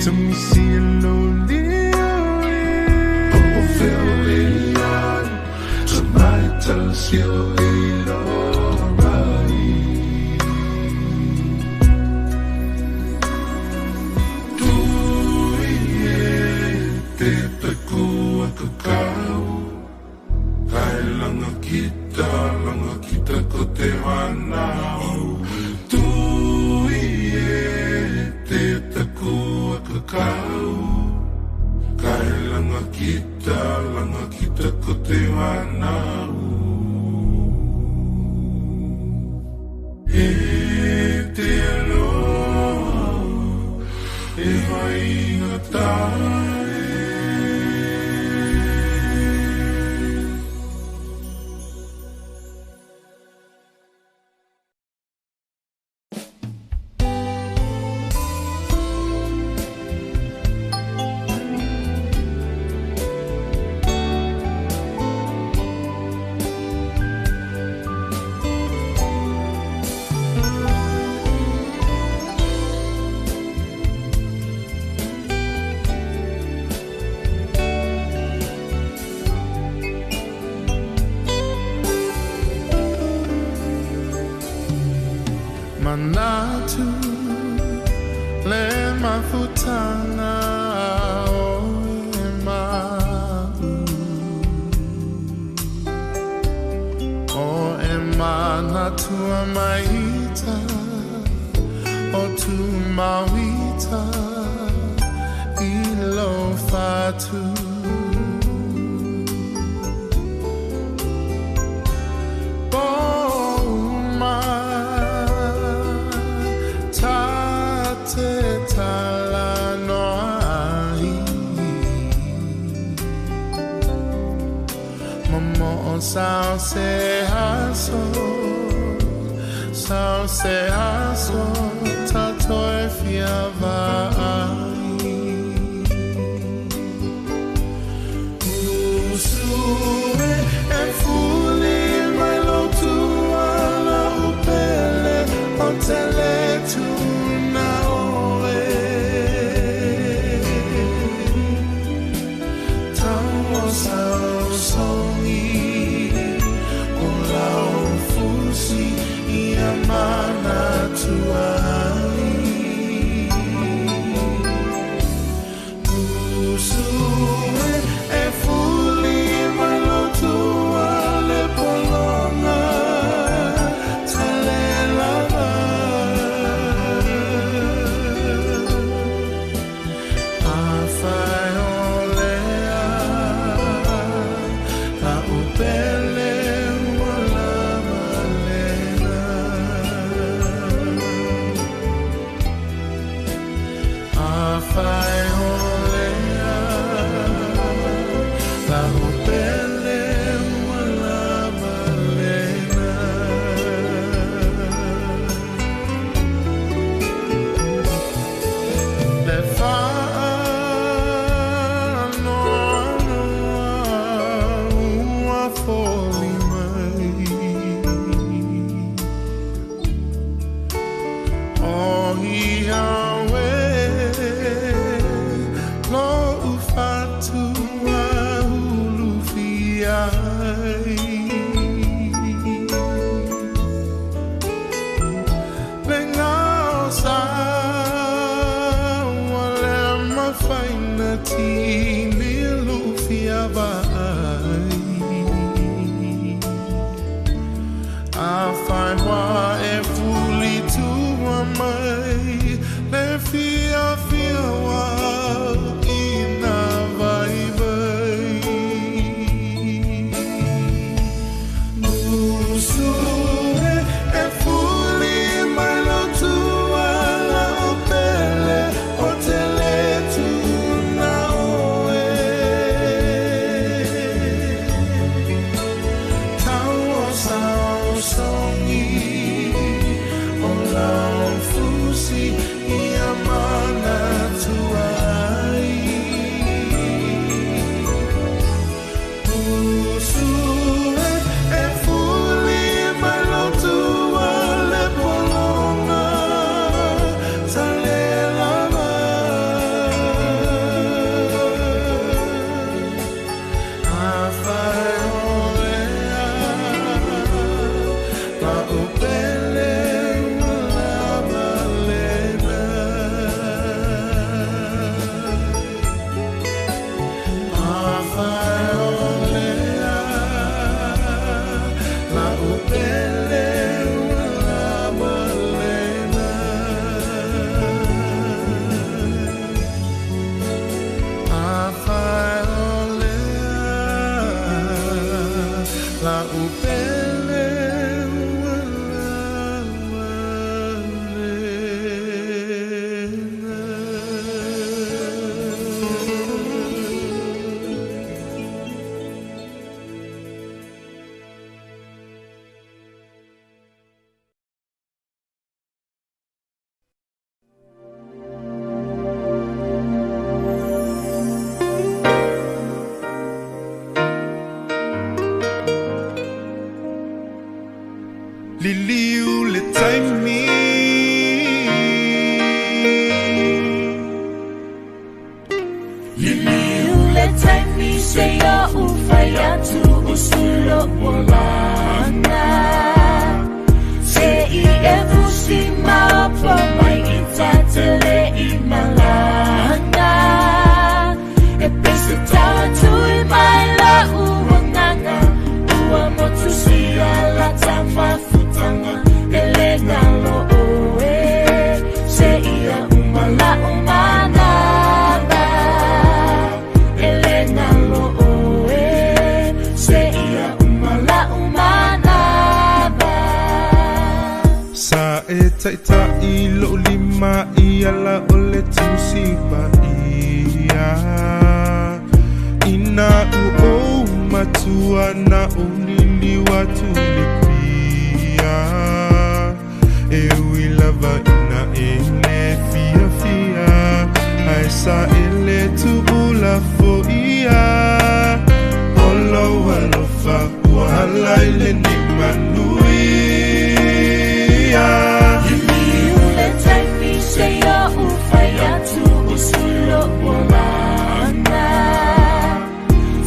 to me see a lonely AI to my telesio langa kita ko te wanau tu te taku kakau kai langa kita ko te wanau te alo vai ngatai. Manatu le mafutana o manatu maita o tu mawita ilo fatu Ina u o matu tua na ulili watu lipia e uilava ina ele fia fia aisa ele tu ula foia olo walofa wala ile ni manuia Yumi ule taifi seyo ufaya tu usulo wolana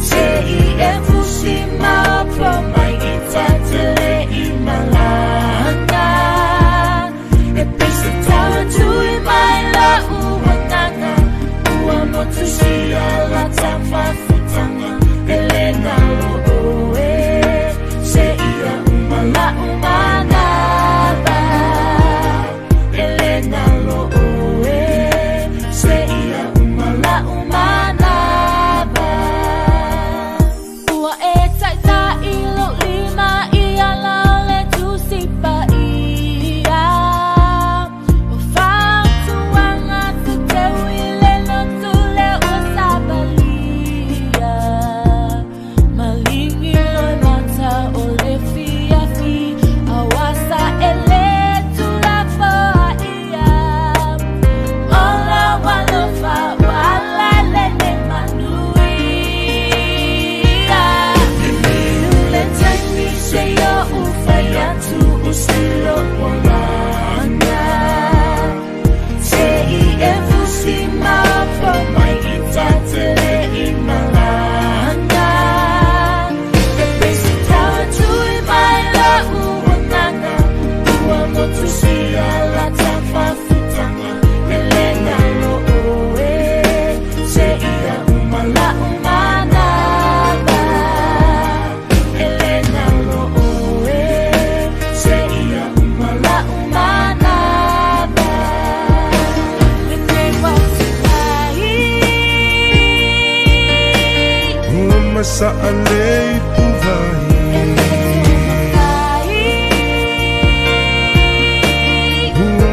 Sei efusima proma itatele imalana Episa tawa tu imaila uwananga Uamotushia la tafa futanga Elena oe Seia umala umanaba Elena oe Seia umala umanaba Ua e taita ilo lima ia laole tu sipa ia O fautu anga tu te uile no tule o sabalia Malingi loi mata o le fia fi Awasa ele tu la foa ia Ola walofa wala lele manuia Ule taimi seyo ufaya tu usilo wolana Sei efusima proma itatele imalana Epesi tawa tu imaila uwananga Uamotushia la tafa futanga Elena oe Seia umala umanaba Elena oe Seia umala umanaba Lepei wasipai Masa alei puvai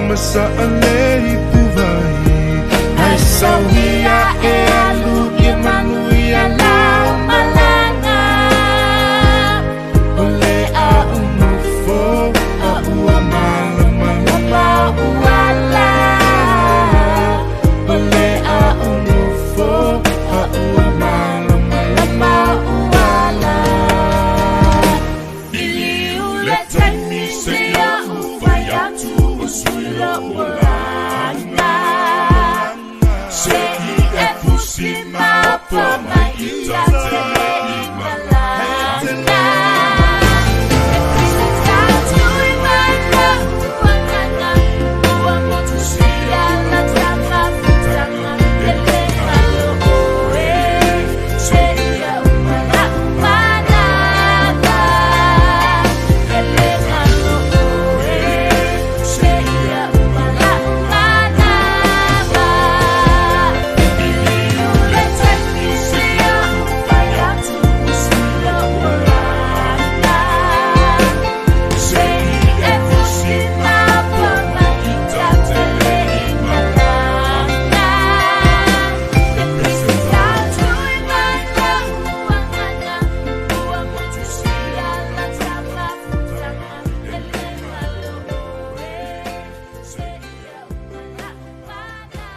Masa alei puvai Ai sawia e alu e manuia la malanga Ole a umufo a ua malama Lapa uala Ole a umufo a ua malama Lapa uala Ili ule taimi seya ufaya tu usula ulana Sei efusima proma itatele imalana Episa tatu imala uwananga Uamotushia la tafa futanga Elena oe Seia umala umanaba Elena oe Seia umala umanaba Ili ule taimi seya ufaya tu usula wolana Sei efusima proma itatele imalana Episa tatu imala uwananga Uamotushia la tafa futanga Elena oe Seia umala umanaba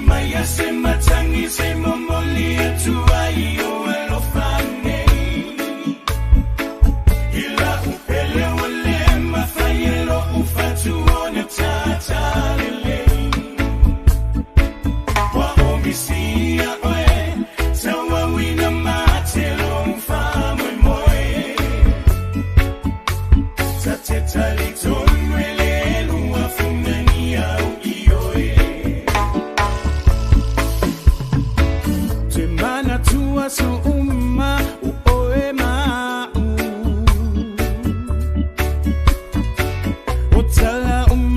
Maya se matangi se momoli atua iyo elofane Ila upele wale mafayelo ufatu one tata lele Wa omisia oe Tawa wina matelo mfamwe moe Tateta litonwele luwa fungani au ioe Temana tua su umma uoema Utala umma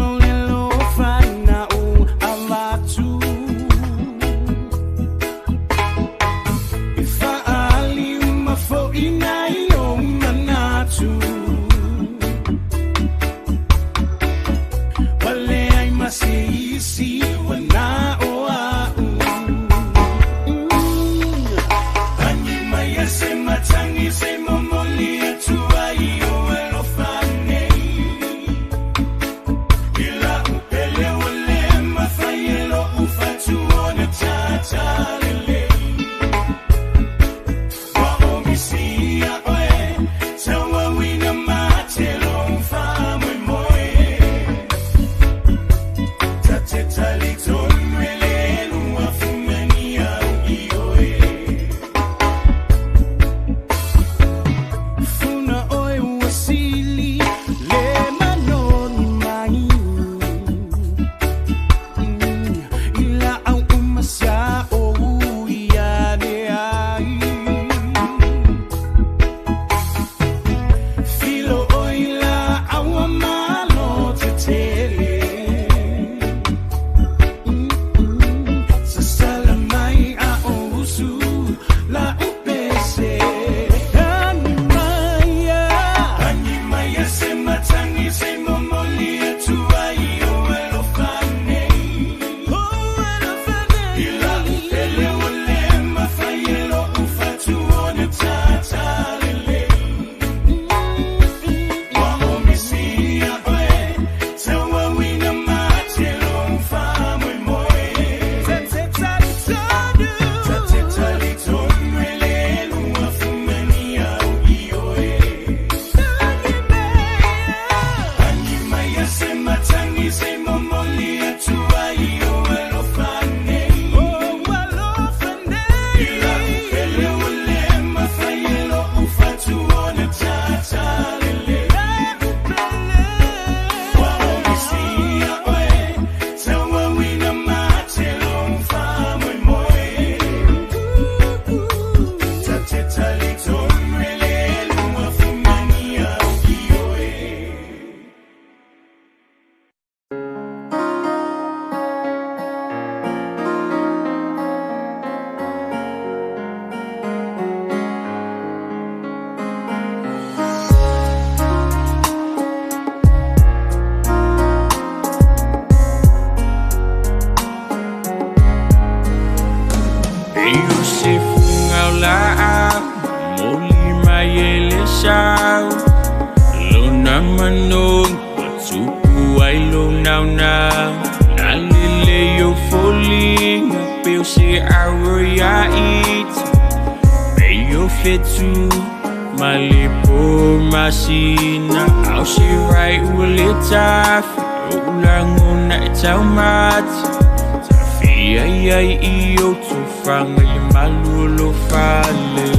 launa Nalile yo falling Peo se aroya it Peyo fetu Malipo masina Au se rai uleta Ulangona etaumat Tafia yai iyo tufanga Limalulu fale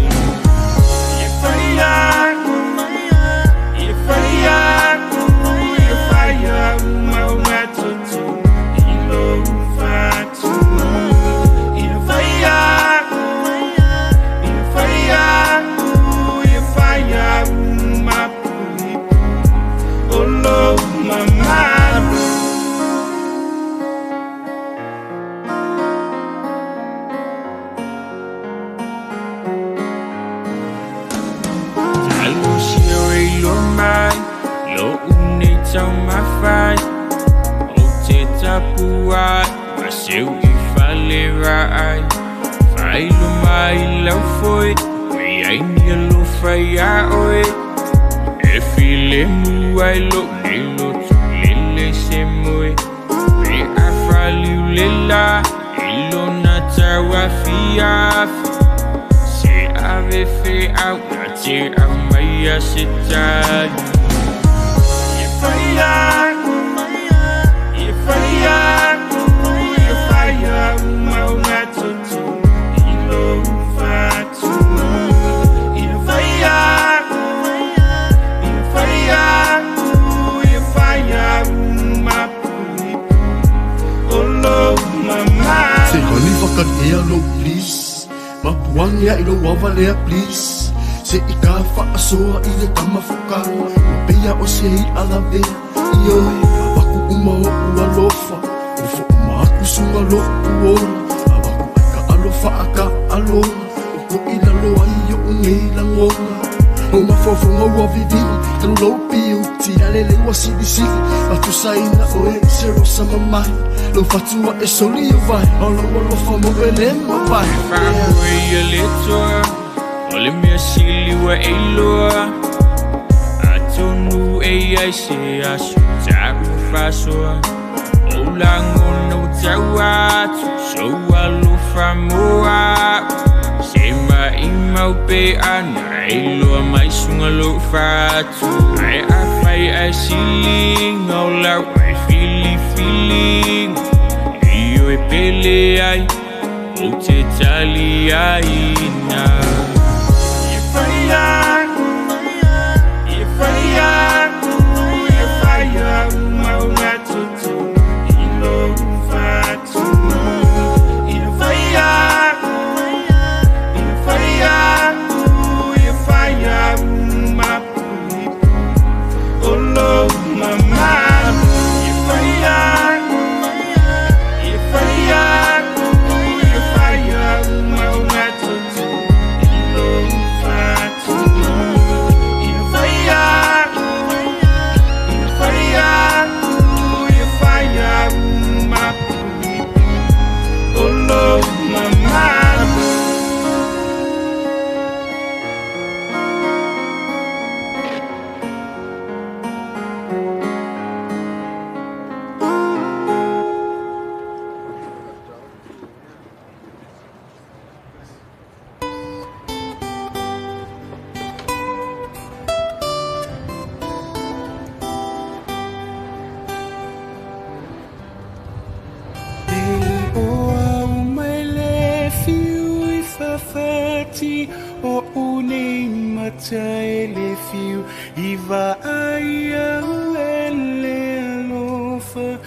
Maseu I fale rai Fai lo mai lau foi Wei ai nia lo fai a oe E file mu ai lo ne lo tu lele se moe Me a fali ulela E lo na tawa fiafi Se ave fe au na te au mai a se tali E fai a Hello, please. Mapuang ya ilo wavalea, please. Se ika whaasoa I le kamafuka. Mapea o se I alave. Ioe, awaku uma o ualofa. Ufo uma aku sunga lo uora. Awaku aika alofa aka alona. Uko ila loa I o unei langona. O mafofonga ua vivini. Tanu lo piuti alele ua sili sili. Atu saina oe se rosa mamai. Lo fatua e soli o vai Olo famo ele mapai Whakoe ia le toa Ole mea sili wa e loa Atonu e ai se asu Taku whasoa O lango no tau atu So alo whamoa Se mai mau pe ana E loa mai sunga lo whatu Ai a whai ai siling O lau ai feeling Io e pele ai O te tali ai na E fai ai E fai ai E fai ai Uma unha tutu I lo fatu E fai ai E fai ai E fai ai Uma puipu O lo mamma E fai ai O unei mataele fiu Iva aia lele alofa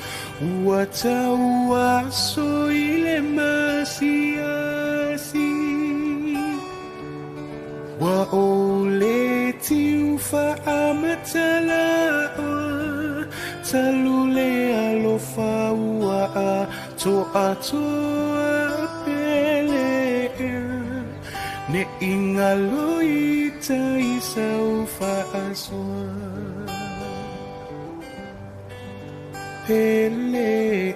Uata ua so ile masiasi Wa ole tiu fa amatala Talule alofa ua to atoa pele Ne ingaloita isau fa'aswa Pele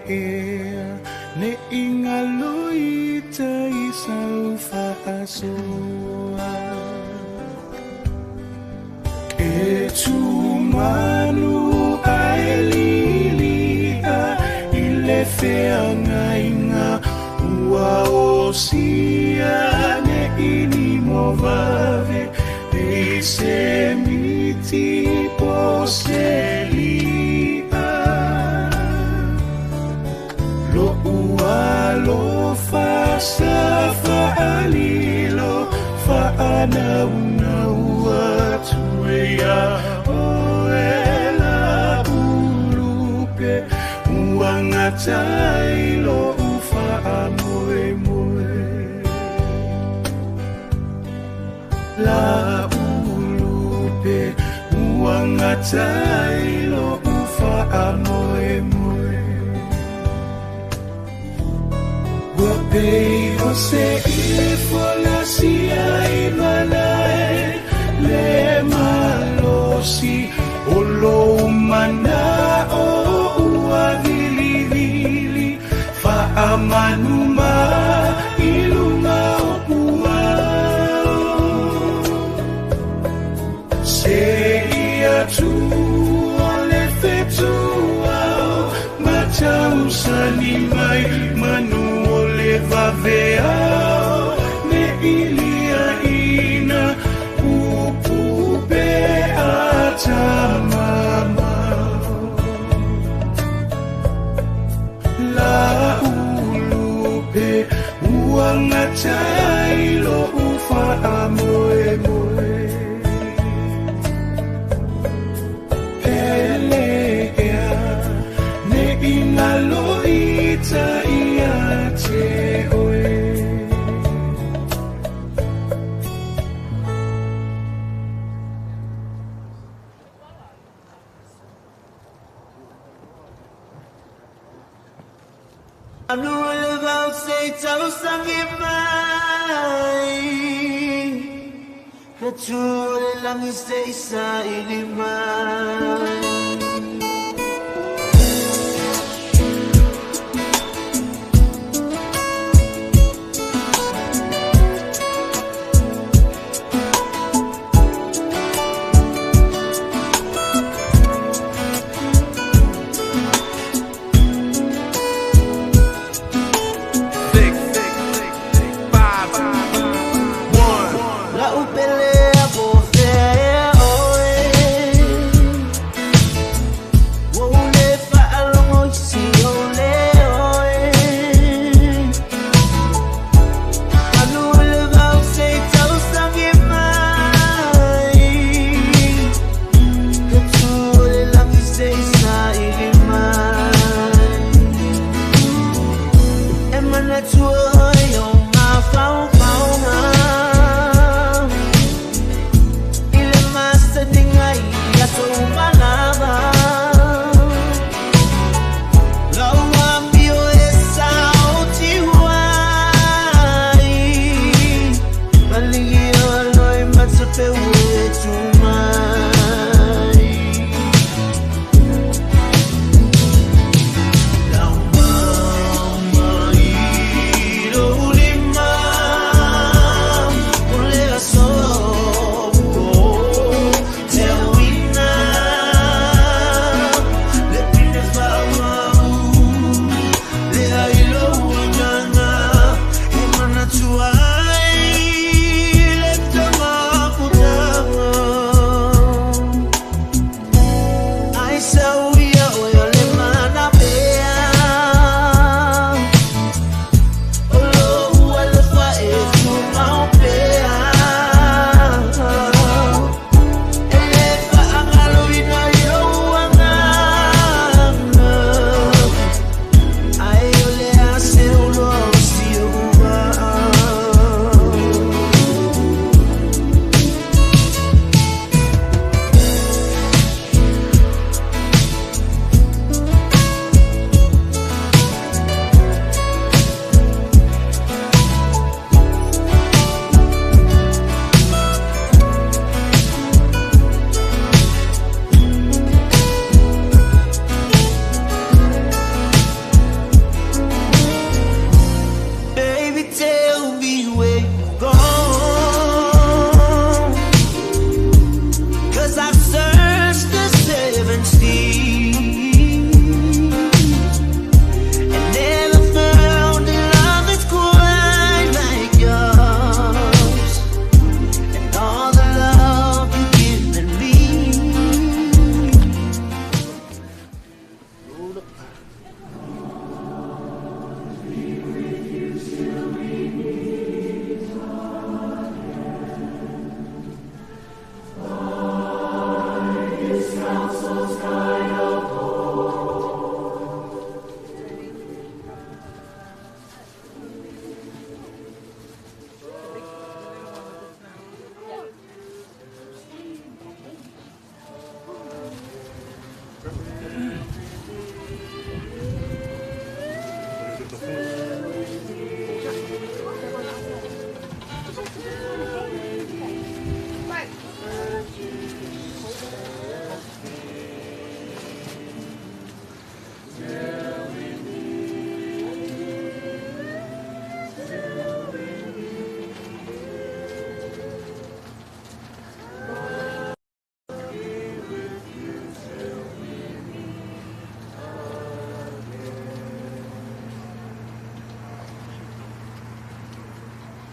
Ne ingaloita isau fa'aswa E tu manu ai lili selia lo ua lo fasa fa'alilo fa'anau atuea oela ulupe uangatai lo ufa'amoe moe la ulupe uangatai lo ufa'amoe moe Wapei o se ifola si ai manae le malosi o lo mana o ua vili fa amanuma ilunga o ua se ia tu o le fetua matau sani mai manu Vaveao me ilia ina upupe atamama la ulupe uangatai lo ufa amoe moe pelea ne inaloita iate I'm not all about say tell sang mai que tu la mi say sa mai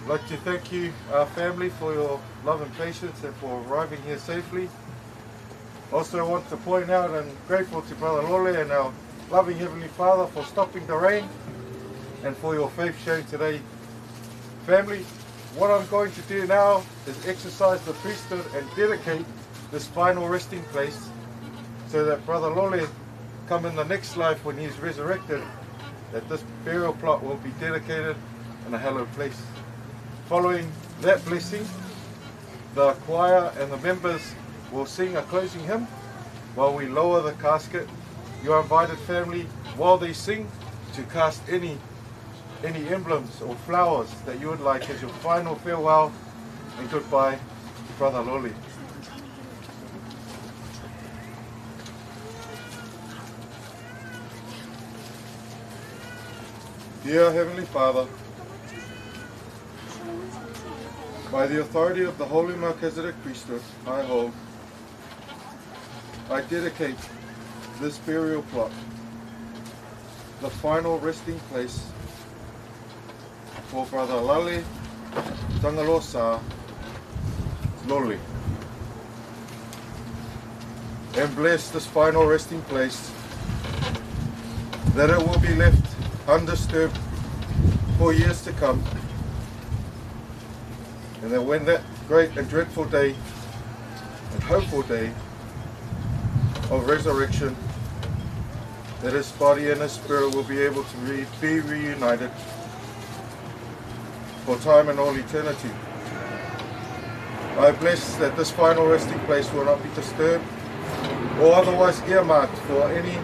I'd like to thank you, our family, for your love and patience and for arriving here safely. Also, I want to point out I'm grateful to Brother Lole and our loving Heavenly Father for stopping the rain and for your faith sharing today. Family, what I'm going to do now is exercise the priesthood and dedicate this final resting place so that Brother Lole come in the next life when he is resurrected, that this burial plot will be dedicated in a hallowed place. Following that blessing, the choir and the members will sing a closing hymn while we lower the casket. You are invited, family, while they sing, to cast any emblems or flowers that you would like as your final farewell and goodbye to Brother Lole. Dear Heavenly Father, by the authority of the Holy Melchizedek priesthood I hold, I dedicate this burial plot, the final resting place for Brother Lale Tagaloasa Lole, and bless this final resting place, that it will be left undisturbed for years to come, and that when that great and dreadful day and hopeful day of resurrection, that his body and his spirit will be able to be reunited for time and all eternity. I bless that this final resting place will not be disturbed or otherwise earmarked for any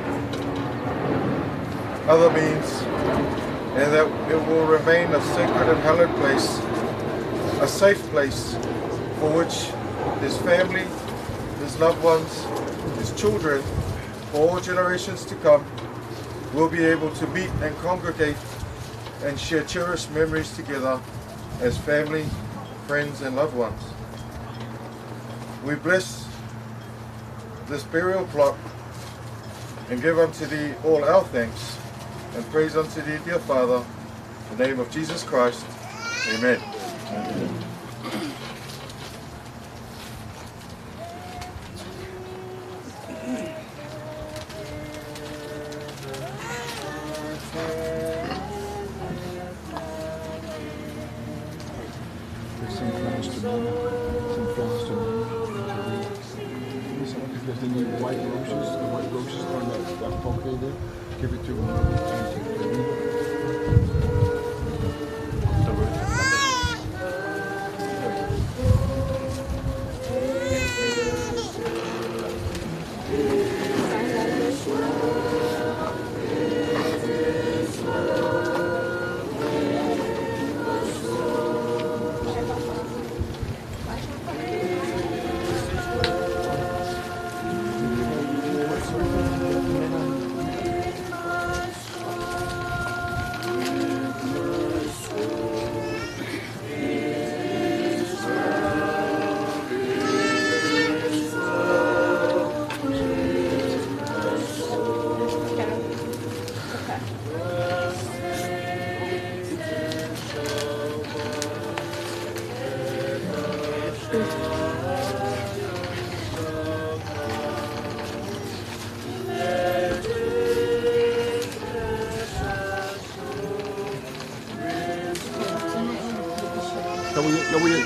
other means, and that it will remain a sacred and hallowed place, a safe place for which his family, his loved ones, his children, for all generations to come, will be able to meet and congregate and share cherished memories together as family, friends, and loved ones. We bless this burial plot and give unto thee all our thanks and praise unto thee, dear Father, in the name of Jesus Christ. Amen. Some flowers to me. Some flowers to me. If they need white roses on that bouquet there, give it to them.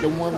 The one.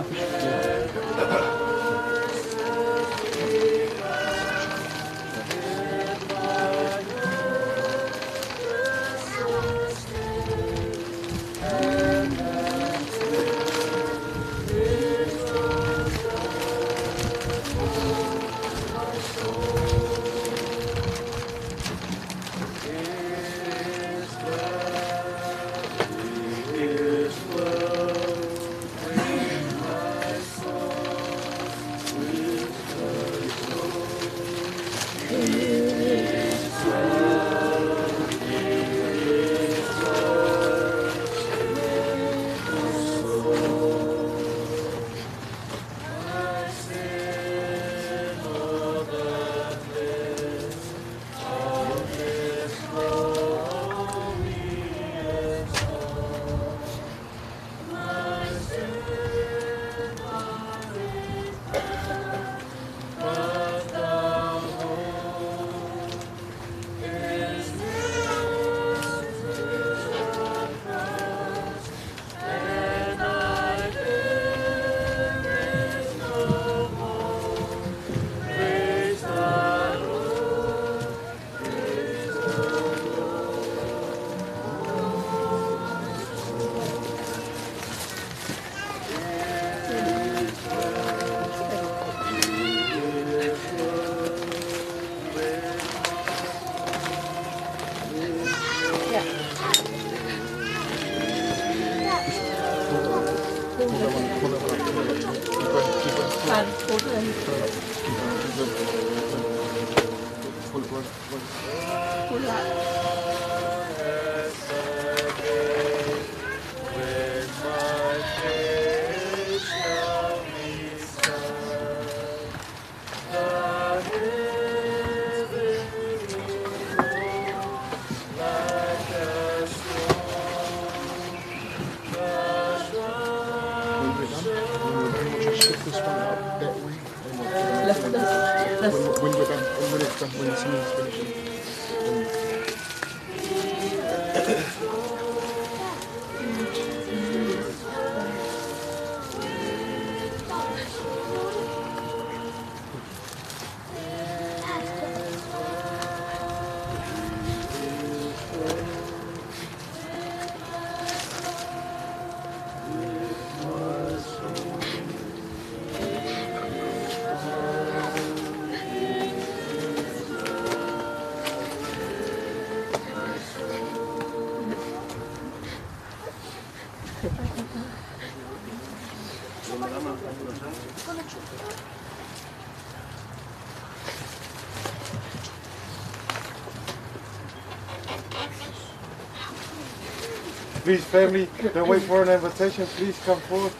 Please, family, don't wait for an invitation. Please come forward.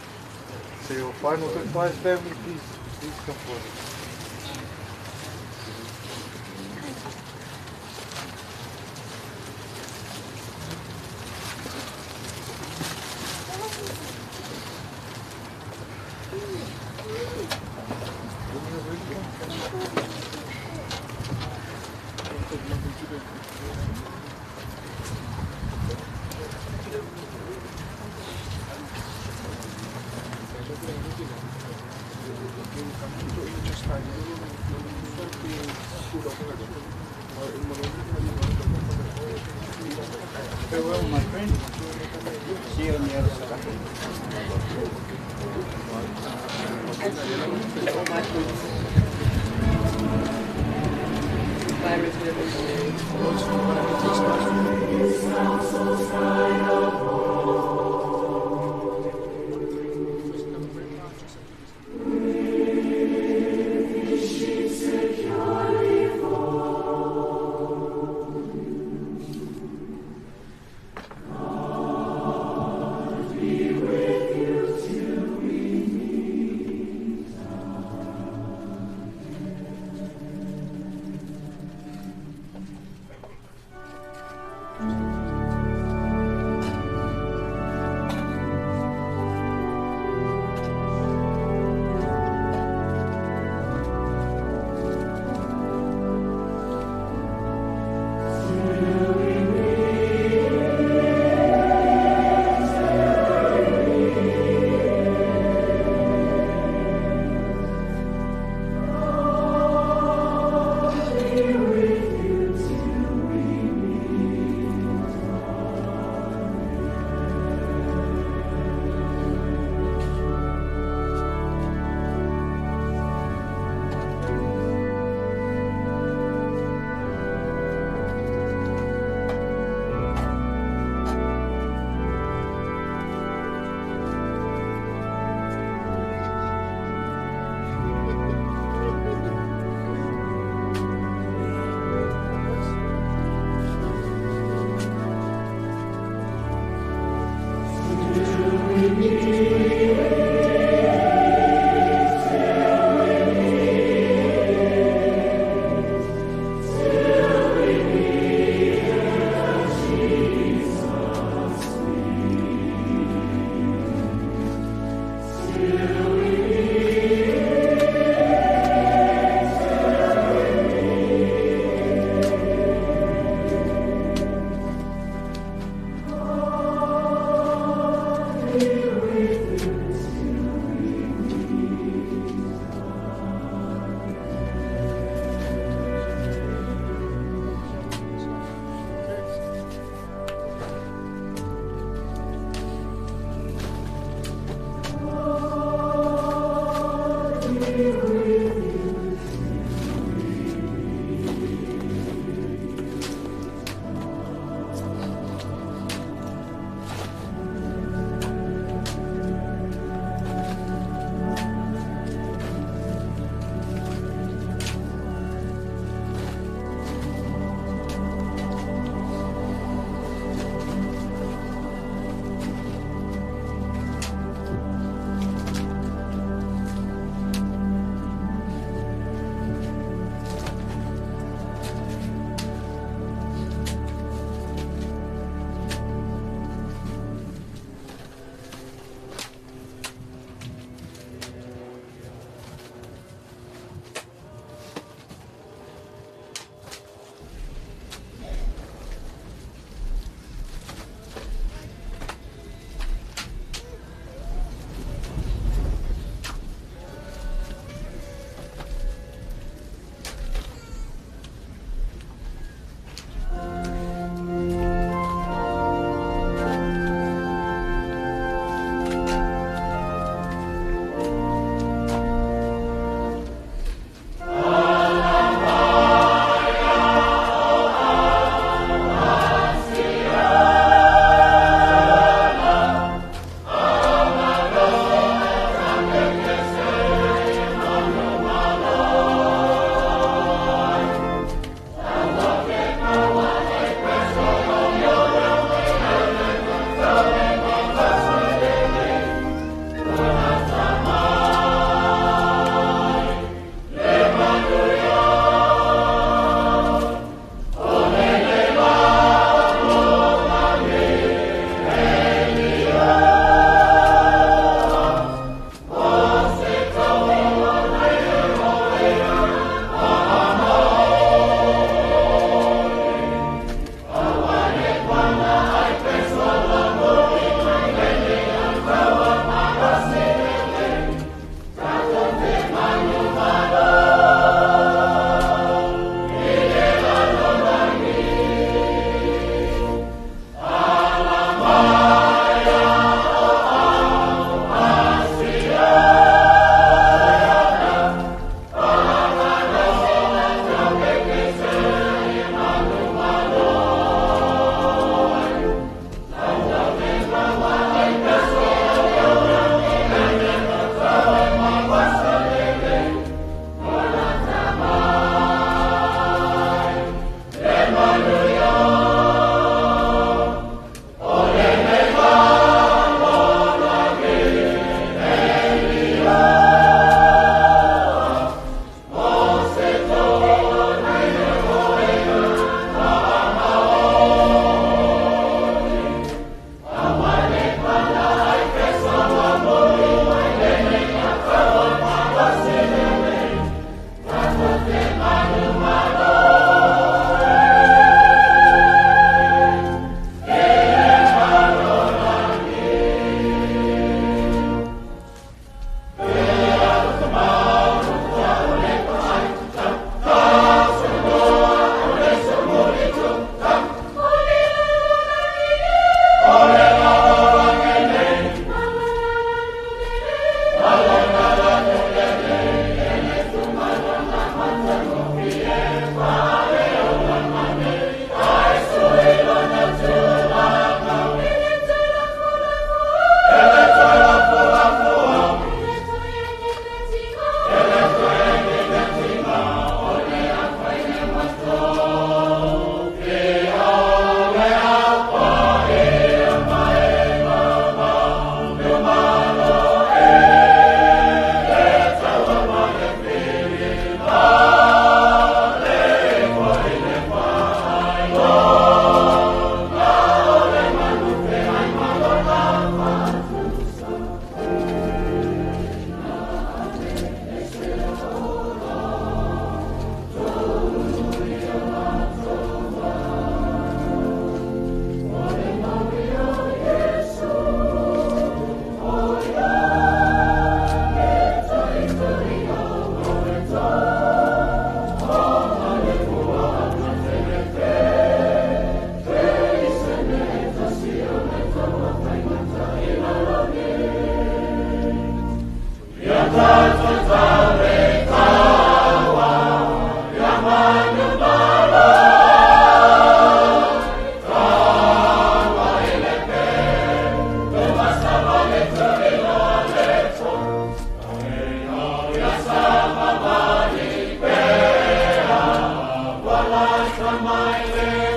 Say your final goodbyes, family. Please come forward. Farewell, my friend. See you on the other side.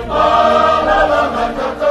Malala matata